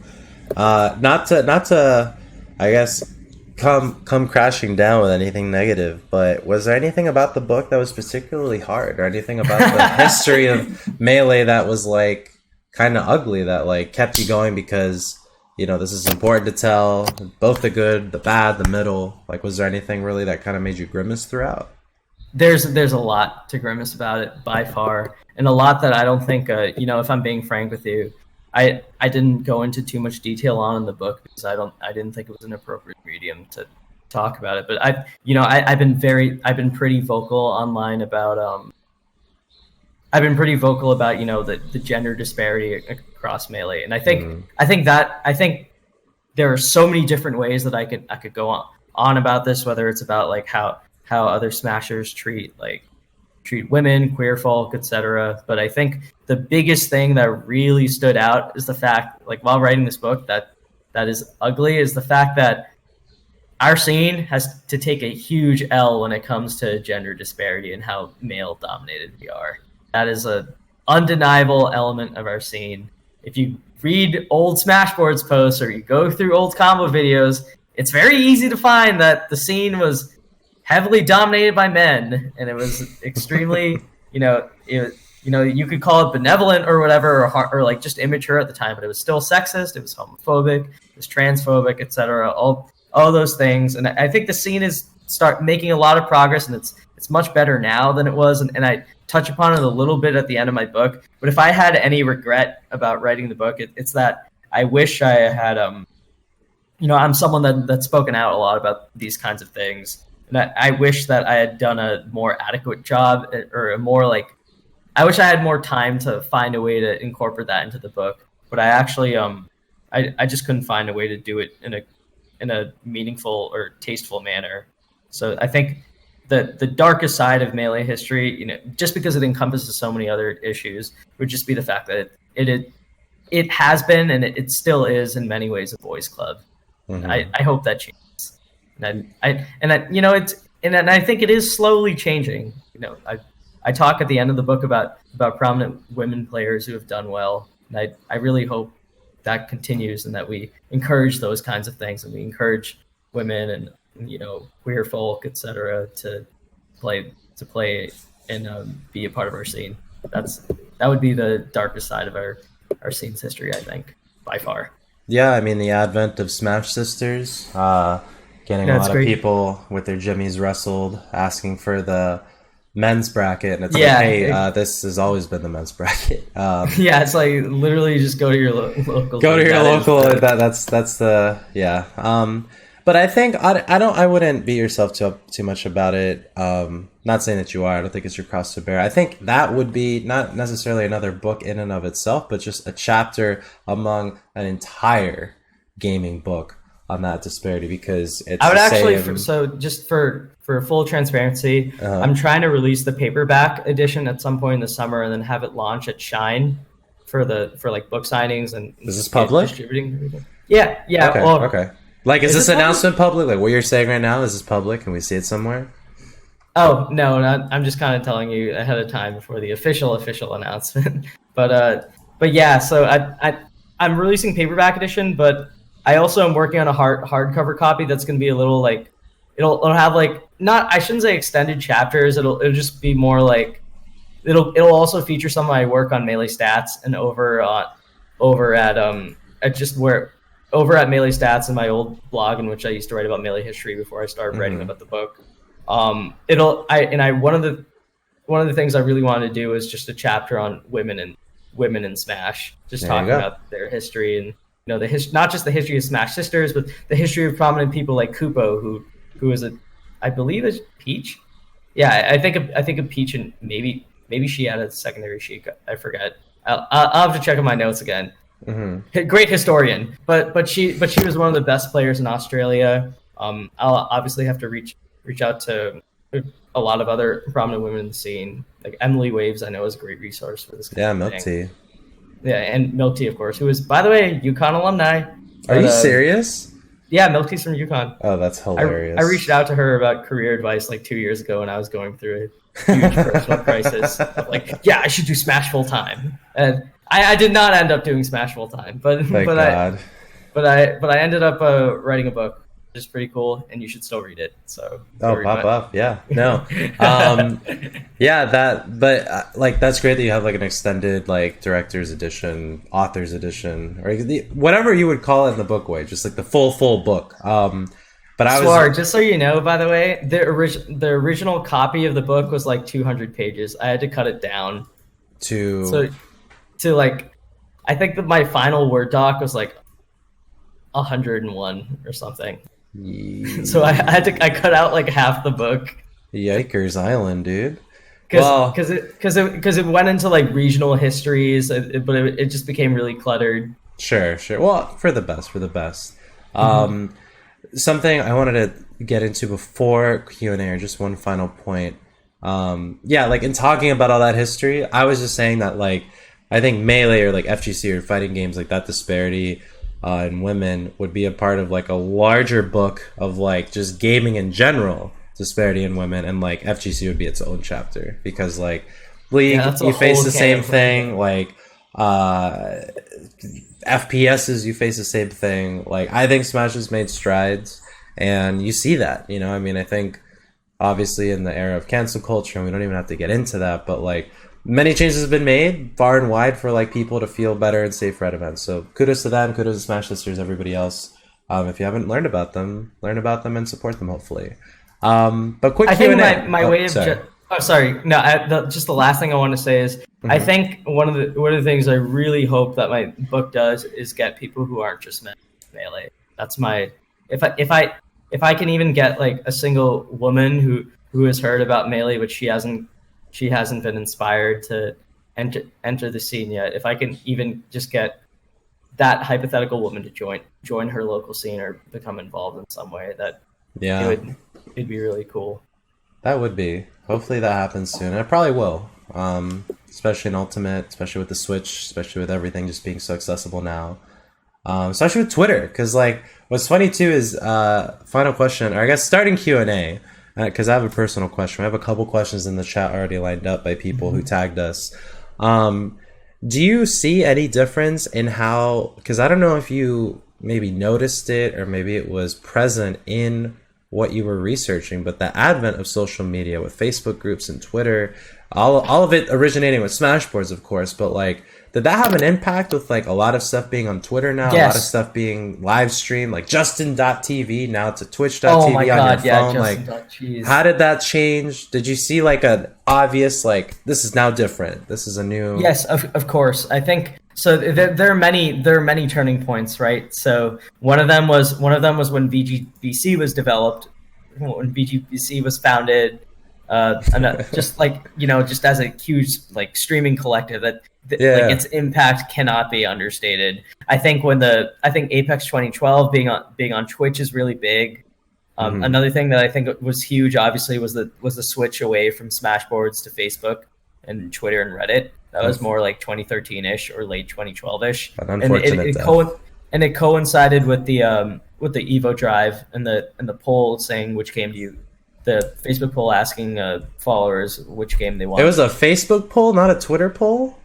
Not to, I guess, come crashing down with anything negative, but was there anything about the book that was particularly hard, or anything about the history of Melee that was like kind of ugly, that like kept you going because this is important to tell, both the good, the bad, the middle? Like, was there anything really that kind of made you grimace throughout? there's a lot to grimace about it by far, and a lot that I don't think if I'm being frank with you, I didn't go into too much detail on in the book because I didn't think it was an appropriate medium to talk about it. But I've been pretty vocal online about the gender disparity across Melee, and I think there are so many different ways that I could go on about this, whether it's about like how other smashers treat women, queer folk, etc. But I think the biggest thing that really stood out is the fact, like while writing this book, that is ugly, is the fact that our scene has to take a huge L when it comes to gender disparity and how male dominated we are. That is a undeniable element of our scene. If you read old Smashboards posts or you go through old combo videos, it's very easy to find that the scene was heavily dominated by men, and it was extremely, you could call it benevolent or whatever, or like just immature at the time, but it was still sexist, it was homophobic, it was transphobic, etc. All those things, and I think the scene is start making a lot of progress, and it's much better now than it was, and I touch upon it a little bit at the end of my book. But if I had any regret about writing the book, it's that I wish I had, I'm someone that's spoken out a lot about these kinds of things. And I wish that I had done a more adequate job, or I wish I had more time to find a way to incorporate that into the book. But I actually, I just couldn't find a way to do it in a meaningful or tasteful manner. So I think the darkest side of Melee history, just because it encompasses so many other issues, would just be the fact that it has been, and it still is in many ways, a boys' club. Mm-hmm. I hope that changes. And I think it is slowly changing. I talk at the end of the book about prominent women players who have done well, and I really hope that continues, and that we encourage those kinds of things, and we encourage women and queer folk, etc., to play and be a part of our scene. That would be the darkest side of our scene's history, I think, by far. Yeah, I mean, the advent of Smash Sisters, getting a lot of people with their jimmies wrestled, asking for the men's bracket, and it's this has always been the men's bracket. It's like literally just go to your local. Go to your local. That's the. But I think I wouldn't beat yourself too much about it. Not saying that you are. I don't think it's your cross to bear. I think that would be not necessarily another book in and of itself, but just a chapter among an entire gaming book on that disparity, because it's. I would actually. So just for full transparency, I'm trying to release the paperback edition at some point in the summer, and then have it launch at Shine for like book signings and. Is this public? Distributing everything. Yeah. Okay. Okay. Like, is this announcement public? Like, what you're saying right now, is this public? Can we see it somewhere? Oh, no, I'm just kind of telling you ahead of time before the official announcement. But yeah, so I'm releasing paperback edition, but I also am working on a hardcover copy that's going to be a little like, it'll have like, not, I shouldn't say extended chapters. It'll just be more like, it'll also feature some of my work on Melee Stats, and over at Melee Stats in my old blog, in which I used to write about Melee history before I started writing about the book. One of the things I really wanted to do is just a chapter on women in Smash, just talking about their history, and not just the history of Smash Sisters, but the history of prominent people like Kupo, who is I believe is Peach. Yeah, I think of Peach, and maybe she had a secondary Sheik. I forget. I'll have to check on my notes again. Mm-hmm. Great historian, but she was one of the best players in Australia. I'll obviously have to reach out to a lot of other prominent women in the scene, like Emily Waves. I know is a great resource for this kind of Milk thing. Tea. Yeah, and Milk Tea, of course, who is, by the way, UConn alumni. Are you serious? Yeah, Milk Tea's from UConn. Oh, that's hilarious. I reached out to her about career advice like 2 years ago when I was going through a huge personal crisis. Like, yeah, I should do Smash full time, and I did not end up doing Smash full time, but I ended up writing a book, which is pretty cool, and you should still read it. So pop up, yeah, no, that's great that you have like an extended like director's edition, author's edition, or whatever you would call it in the book way, just like the full book. But But I was Suar, just so you know, by the way, the original copy of the book was like 200 pages. I had to cut it down to to like, I think that my final Word doc was like 101 or something. So I cut out like half the book. Yikers Island, dude. Because it went into like regional histories, but it just became really cluttered. Sure. Well, for the best. Something I wanted to get into before Q&A, or just one final point. Like in talking about all that history, I was just saying that like I think Melee or like FGC or fighting games, like that disparity in women would be a part of like a larger book of like just gaming in general disparity in women, and like FGC would be its own chapter, because like League, you face the same thing, like FPSs, you face the same thing. Like I think Smash has made strides, and you see that, you know. I mean, I think obviously in the era of cancel culture, and we don't even have to get into that, but like many changes have been made far and wide for like people to feel better and safer at events. So kudos to them, kudos to Smash Sisters, everybody else. If you haven't learned about them, learn about them and support them, hopefully. But quick Q&A. I think my way of just the last thing I want to say is I think one of the things I really hope that my book does is get people who aren't just Melee. That's my if I can even get like a single woman who has heard about Melee, which she hasn't been inspired to enter the scene yet. If I can even just get that hypothetical woman to join her local scene or become involved in some way, it'd be really cool. That would be. Hopefully that happens soon. And it probably will. Especially in Ultimate, especially with the Switch, especially with everything just being so accessible now. Especially with Twitter, because like what's funny too is final question, or I guess starting Q&A, because I have a personal question. We have a couple questions in the chat already lined up by people who tagged us. Do you see any difference in how, because I don't know if you maybe noticed it or maybe it was present in what you were researching, but the advent of social media with Facebook groups and Twitter, all of it originating with Smashboards, of course, but like, did that have an impact with like a lot of stuff being on Twitter now, Yes. a lot of stuff being live streamed, like Justin.tv now to Twitch.tv on your phone? Like, how did that change? Did you see like an obvious, like, this is now different, this is a new... Yes, of course. I think so. There are many turning points, right? So one of them was when VGBC was developed, when VGBC was founded, and just like, you know, just as a huge like streaming collective that like its impact cannot be understated. I think Apex 2012 being on Twitch is really big. Another thing that I think was huge, obviously, was the switch away from Smashboards to Facebook and Twitter and Reddit. That was more like 2013-ish or late 2012-ish. And it coincided with the Evo drive and the poll saying which game do you, the Facebook poll asking followers which game they want. It was a Facebook poll, not a Twitter poll?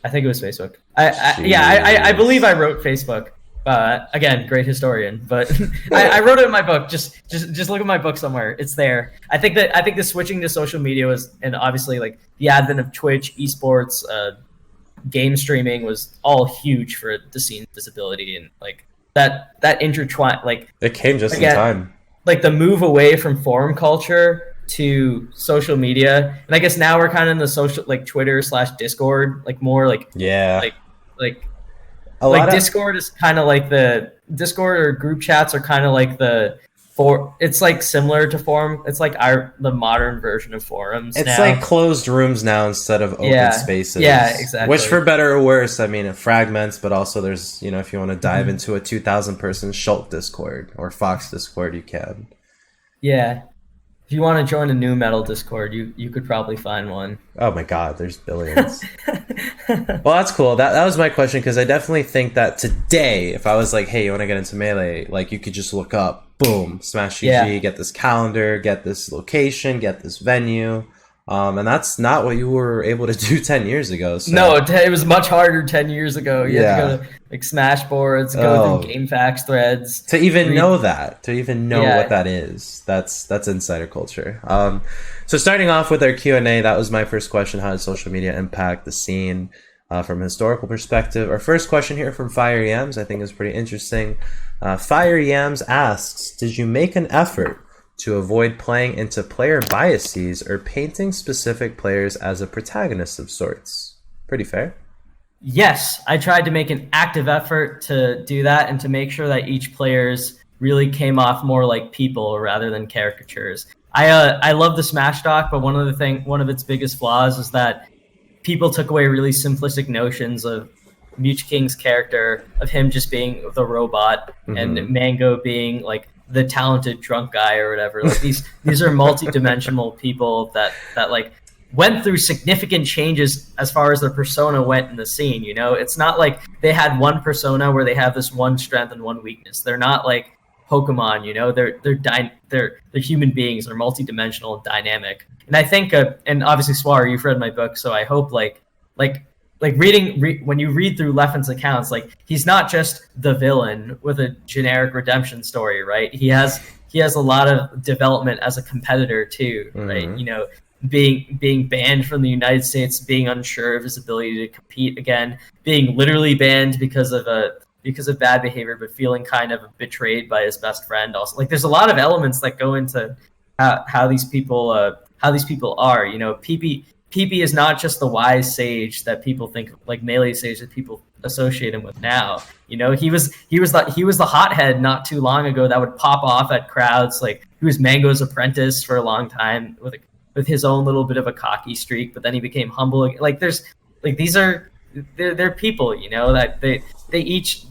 I think it was Facebook. I believe I wrote Facebook. Again, great historian, but I wrote it in my book. Just look at my book somewhere. It's there. I think the switching to social media was, and obviously like the advent of Twitch, esports, game streaming was all huge for the scene's visibility, and like that intertwine, like it came just in time. Like the move away from forum culture to social media, and I guess now we're kind of in the social, like Twitter/Discord, like more like Discord is kind of like the Discord, or group chats are kind of like it's like similar to forum. It's like the modern version of forums. It's now like closed rooms now instead of open spaces. Yeah, exactly. Which, for better or worse, I mean, it fragments, but also there's, you know, if you want to dive into a 2,000 person Schult Discord or Fox Discord, you can. Yeah. If you want to join a new metal Discord, you could probably find one. Oh my God, there's billions. Well, that's cool. That was my question, because I definitely think that today, if I was like, hey, you want to get into Melee, like you could just look up, boom, Smash GG, get this calendar, get this location, get this venue. And that's not what you were able to do 10 years ago. So. No, it was much harder 10 years ago. You had to go to like Smashboards, go through GameFAQs threads. To even know what that is. That's insider culture. So starting off with our Q&A, that was my first question. How does social media impact the scene from a historical perspective? Our first question here from Fire EMs, I think, is pretty interesting. Fire Yams asks, did you make an effort to avoid playing into player biases or painting specific players as a protagonist of sorts? Pretty fair. Yes, I tried to make an active effort to do that and to make sure that each player's really came off more like people rather than caricatures. I love the Smash doc, but one of its biggest flaws is that people took away really simplistic notions of Mewtwo King's character, of him just being the robot, and Mango being like the talented drunk guy or whatever. Like these are multi-dimensional people that like went through significant changes as far as their persona went in the scene. You know, it's not like they had one persona where they have this one strength and one weakness. They're not like Pokemon, you know. They're human beings. They're multi-dimensional and dynamic. And I think, and obviously, Suar, you've read my book, so I hope like reading when you read through Leffen's accounts, like he's not just the villain with a generic redemption story, right? He has a lot of development as a competitor too, right? You know, being banned from the United States, being unsure of his ability to compete again, being literally banned because of bad behavior, but feeling kind of betrayed by his best friend. Also, like there's a lot of elements that go into how these people are. You know, PP is not just the wise sage that people think, like melee sage that people associate him with now. You know, he was the hothead not too long ago that would pop off at crowds. Like he was Mango's apprentice for a long time with his own little bit of a cocky streak, but then he became humble. Like there's like they're people, you know, that they each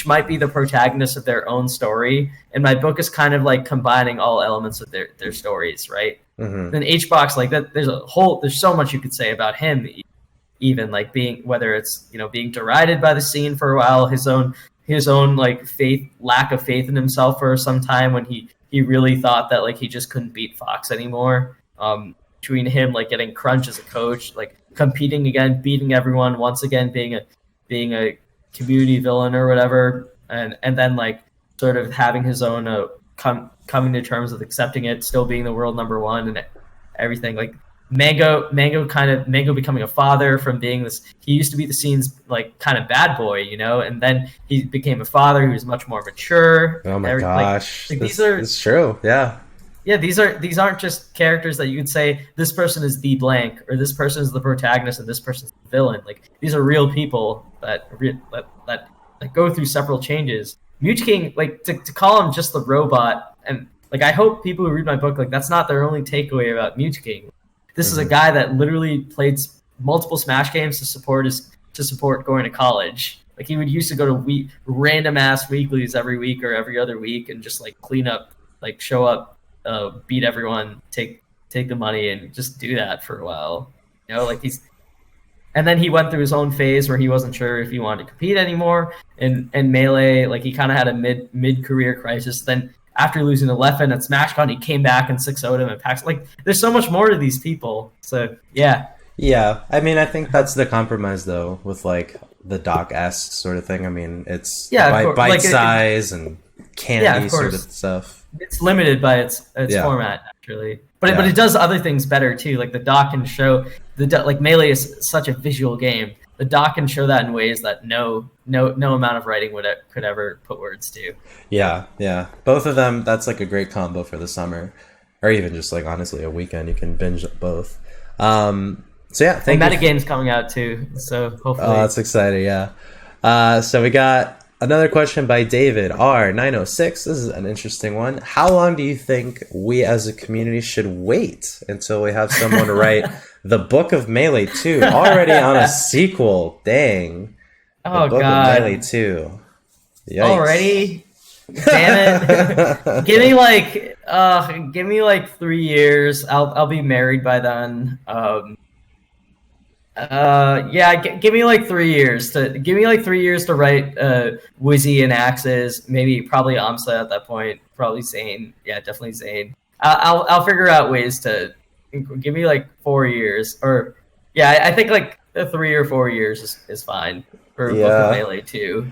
might be the protagonist of their own story, and my book is kind of like combining all elements of their stories, right? Then HBox, like that, there's so much you could say about him, even like whether it's, you know, being derided by the scene for a while, his own like lack of faith in himself for some time when he really thought that like he just couldn't beat Fox anymore. Between him like getting crunched as a coach, like competing again, beating everyone once again, being a community villain or whatever, and then like sort of having his own coming to terms with accepting it, still being the world number one and everything. Like Mango becoming a father from being this, he used to be the scene's like kind of bad boy, you know, and then he became a father who was much more mature. Oh my gosh, like it's true. Yeah, these aren't just characters that you could say this person is the blank or this person is the protagonist and this person's the villain. Like these are real people that go through several changes. Mewtwo King, like to call him just the robot, and like I hope people who read my book, like that's not their only takeaway about Mewtwo King. This is a guy that literally played multiple Smash games to support going to college. Like he would used to go to random ass weeklies every week or every other week and just like clean up, like show up, beat everyone, take the money, and just do that for a while. You know, like and then he went through his own phase where he wasn't sure if he wanted to compete anymore. And Melee, like he kind of had a mid-career crisis. Then after losing to Leffen at SmashCon, he came back and 6-0'd him at PAX. Like there's so much more to these people. So yeah. Yeah, I mean, I think that's the compromise though with like the Doc-esque sort of thing. I mean, it's bite size and candy sort of stuff. It's limited by its format, naturally. But it does other things better too. Like the doc can show like Melee is such a visual game. The doc can show that in ways that no amount of writing could ever put words to. Yeah. Both of them, that's like a great combo for the summer, or even just like honestly a weekend. You can binge both. So yeah, thank you. Metagame's coming out too, so hopefully. Oh, that's exciting. Yeah. So we got another question by David R906. This is an interesting one. How long do you think we as a community should wait until we have someone to write the Book of Melee 2 already on a sequel? Dang. Oh, Book God. of Melee 2. Yikes. Already? Damn it. Give me like 3 years. I'll be married by then. Give me like 3 years to write Wizzy and Axes, probably Amsa at that point, probably Zane. Yeah, definitely Zane. I'll figure out ways to give me like 4 years, or I think like 3 or 4 years is fine for Book of Melee 2.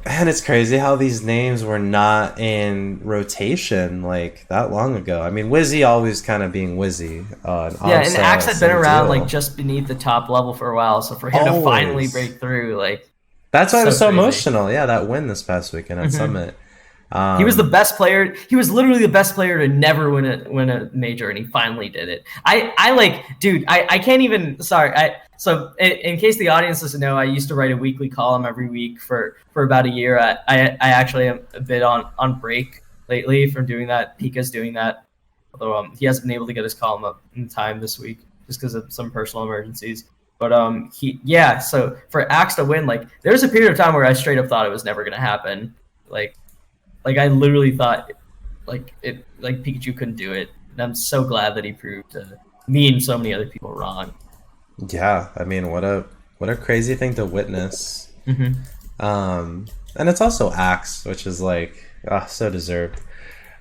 And it's crazy how these names were not in rotation like that long ago. I mean, Wizzy always kind of being Wizzy. And Axe had been around like just beneath the top level for a while. So for him to finally break through, like That's why it So was so crazy. emotional. Yeah, that win this past weekend at Hmm. Summit. He was the Um, best player. He was literally the best player to never win a major, and he finally did it. I like, dude. I can't even. Sorry. So in case the audience doesn't know, I used to write a weekly column every week for about a year. I actually am a bit on break lately from doing that. Pika's doing that, although he hasn't been able to get his column up in time this week just because of some personal emergencies. But So for Axe to win, like there was a period of time where I straight up thought it was never gonna happen. Like I literally thought like Pikachu couldn't do it, and I'm so glad that he proved me and so many other people wrong. yeah, I mean, what a crazy thing to witness. Mm-hmm. And it's also Axe, which is like so deserved.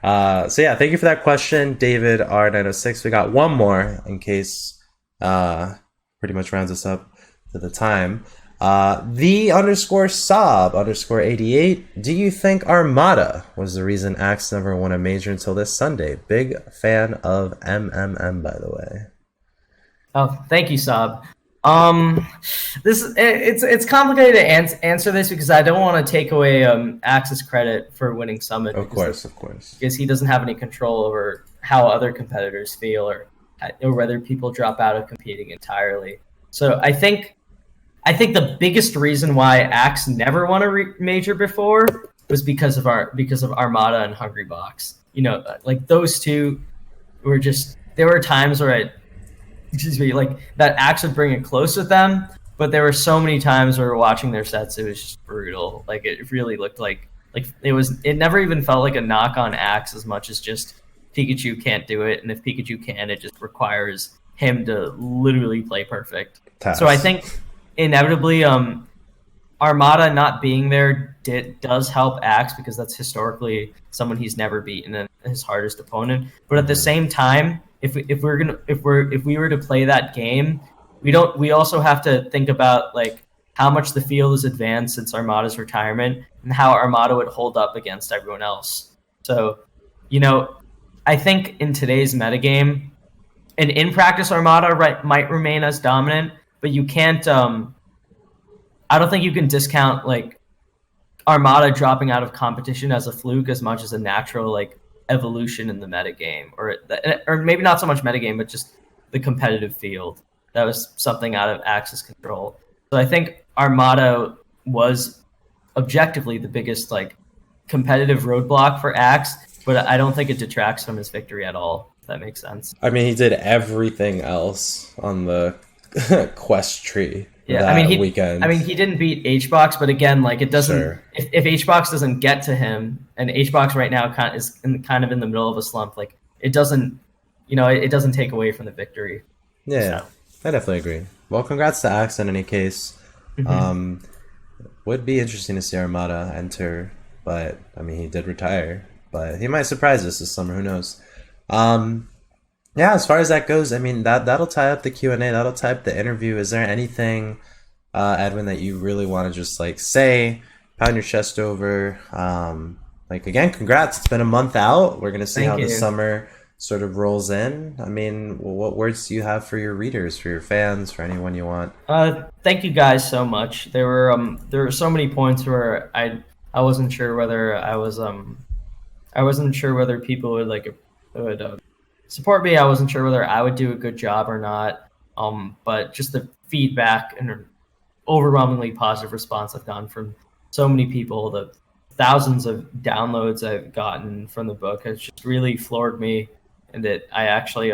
So yeah, thank you for that question, David R906. We got one more in case pretty much rounds us up to the time. The underscore sob underscore 88. Do you think Armada was the reason Axe never won a major until this Sunday? Big fan of MMM, by the way. Oh, thank you, Saab. It's complicated to answer this because I don't want to take away Axe's credit for winning Summit Of course, of course. because he doesn't have any control over how other competitors feel or whether people drop out of competing entirely. So I think the biggest reason why Axe never won a major before was because of Armada and Hungry Box. You know, like those two were just. There were times where like that Axe would bring it close with them, but there were so many times where we were watching their sets, it was just brutal. Like it really looked like it was. It never even felt like a knock on Axe as much as just Pikachu can't do it, and if Pikachu can, it just requires him to literally play perfect. So I Tass. think inevitably, Armada not being there does help Axe because that's historically someone he's never beaten and his hardest opponent. But at the same time, if we were to play that game, we also have to think about like how much the field has advanced since Armada's retirement and how Armada would hold up against everyone else. So, you know, I think in today's metagame, and in practice, Armada might remain as dominant, but you can't. I don't think you can discount like Armada dropping out of competition as a fluke as much as a natural like evolution in the metagame, or maybe not so much metagame, but just the competitive field. That was something out of Axe's control. So I think Armada was objectively the biggest like competitive roadblock for Axe, but I don't think it detracts from his victory at all. If that makes sense. I mean, he did everything else on the quest tree Yeah, that weekend. he didn't beat HBox, but again, like it doesn't. Sure. If HBox doesn't get to him, and HBox right now is kind of in the middle of a slump, like it doesn't, it doesn't take away from the victory. Yeah, So. I definitely agree. Well, congrats to Axe in any case. Mm-hmm. Would be interesting to see Armada enter, but I mean, he did retire, but he might surprise us this summer. Who knows? Yeah, as far as that goes, I mean that'll tie up the Q&A. That'll tie up the interview. Is there anything, Edwin, that you really want to just like say, pound your chest over? Like again, congrats. It's been a month out. We're gonna see Thank how the you. summer sort of rolls in. I mean, what words do you have for your readers, for your fans, for anyone you want? Thank you guys so much. There were so many points where I wasn't sure whether I wasn't sure whether people would support me. I wasn't sure whether I would do a good job or not. But just the feedback and overwhelmingly positive response I've gotten from so many people, the thousands of downloads I've gotten from the book has just really floored me, and that I actually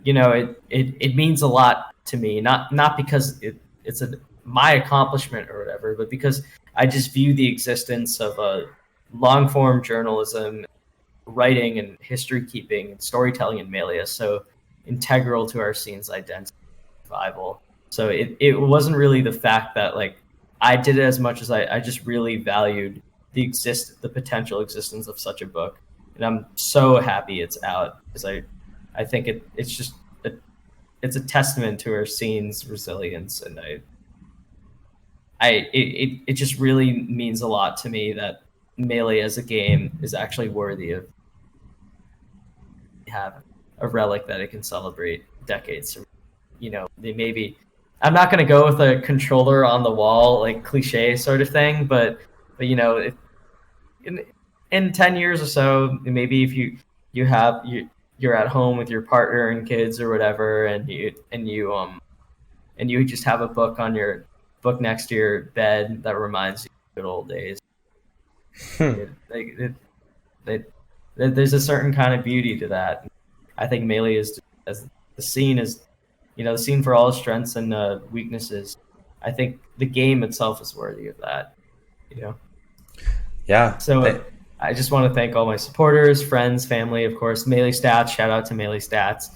it means a lot to me. Not because it's my accomplishment or whatever, but because I just view the existence of a long form journalism, writing and history keeping and storytelling in Melee is so integral to our scene's identity and survival. So it wasn't really the fact that like I did it as much as I just really valued the potential existence of such a book. And I'm so happy it's out because I think it's a testament to our scene's resilience, and it just really means a lot to me that Melee as a game is actually worthy of have a relic that it can celebrate decades. Maybe I'm not going to go with a controller on the wall, like cliche sort of thing, but you know, in 10 years or so, maybe if you're at home with your partner and kids or whatever, and you just have a book next to your bed that reminds you of good old days. There's a certain kind of beauty to that. I think Melee is, as the scene is, the scene for all strengths and weaknesses. I think the game itself is worthy of that. Yeah. So I just want to thank all my supporters, friends, family, of course. Melee Stats. Shout out to Melee Stats.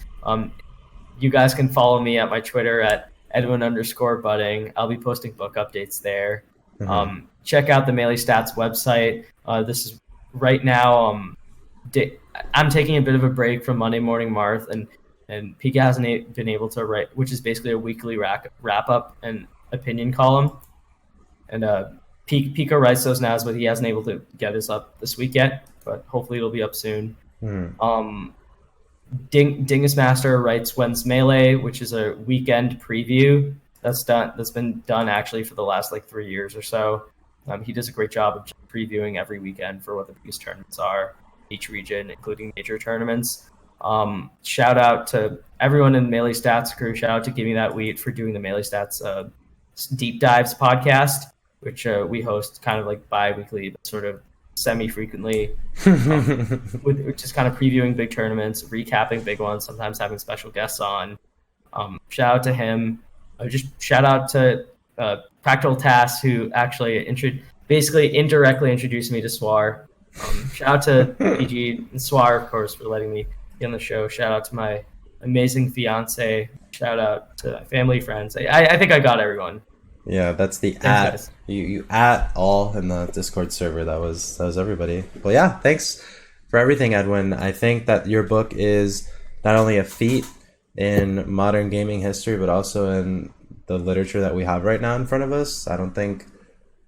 You guys can follow me at my Twitter at Edwin_Budding. I'll be posting book updates there. Mm-hmm. Check out the Melee Stats website. This is right now. I'm taking a bit of a break from Monday Morning Marth, and Pika hasn't been able to write, which is basically a weekly wrap up and opinion column. And Pika writes those now, but he hasn't able to get this up this week yet. But hopefully it'll be up soon. Dingus Master writes When's Melee, which is a weekend preview that's been done actually for the last 3 years or so. He does a great job of previewing every weekend for what the biggest tournaments are, each region, including major tournaments. Shout out to everyone in Melee Stats crew. Shout out to Gimme That Wheat for doing the Melee Stats Deep Dives podcast, which we host kind of bi-weekly, but sort of semi-frequently, with just kind of previewing big tournaments, recapping big ones, sometimes having special guests on. Shout out to him. Just shout out to Practical Tasks, who actually basically indirectly introduced me to Suar. Shout out to PG and Suar, of course, for letting me be on the show. Shout out to my amazing fiance. Shout out to my family, friends. I think I got everyone. Yeah, that's the at. You at all in the Discord server. That was everybody. Well, yeah, thanks for everything, Edwin. I think that your book is not only a feat in modern gaming history, but also in the literature that we have right now in front of us. I don't think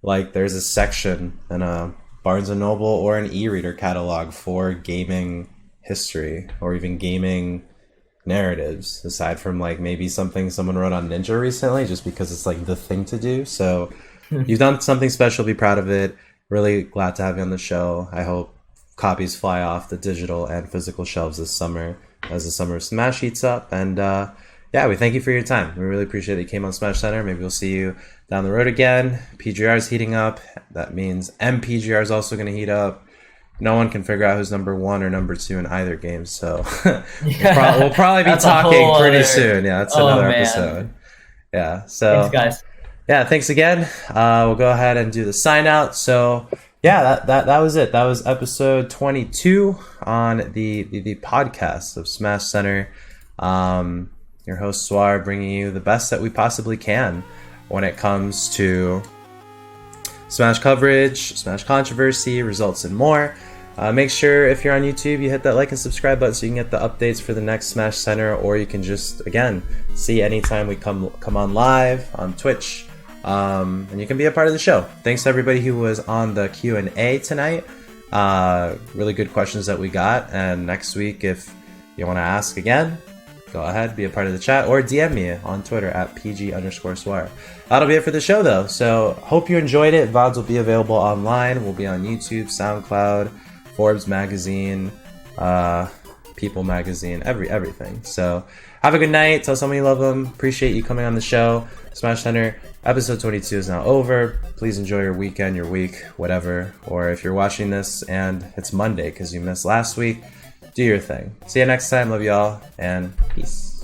there's a section in a Barnes & Noble or an e-reader catalog for gaming history or even gaming narratives, aside from maybe something someone wrote on Ninja recently, just because it's the thing to do. So you've done something special. Be proud of it. Really glad to have you on the show. I hope copies fly off the digital and physical shelves this summer as the summer of Smash heats up. And yeah, we thank you for your time. We really appreciate that you came on Smashcenter. Maybe we'll see you down the road again. PGR is heating up. That means MPGR is also going to heat up. No one can figure out who's number 1 or number 2 in either game, so we'll probably be talking pretty soon. Yeah, that's another episode. Yeah, so thanks, guys. Yeah, thanks again. We'll go ahead and do the sign out. So yeah, that was it. That was episode 22 on the podcast of Smashcenter. Your host Suar, bringing you the best that we possibly can when it comes to Smash coverage, Smash controversy, results, and more. Make sure if you're on YouTube, you hit that like and subscribe button so you can get the updates for the next Smashcenter, or you can just, again, see anytime we come on live on Twitch, and you can be a part of the show. Thanks to everybody who was on the Q&A tonight. Really good questions that we got, and next week, if you want to ask again, go ahead, be a part of the chat, or DM me on Twitter at PG_Suar. That'll be it for the show, though. So hope you enjoyed it. VODs will be available online. We'll be on YouTube, SoundCloud, Forbes magazine, People magazine, everything. So have a good night. Tell someone you love them. Appreciate you coming on the show. Smashcenter episode 22 is now over. Please enjoy your weekend, your week, whatever. Or if you're watching this and it's Monday because you missed last week, do your thing. See you next time. Love y'all, and peace.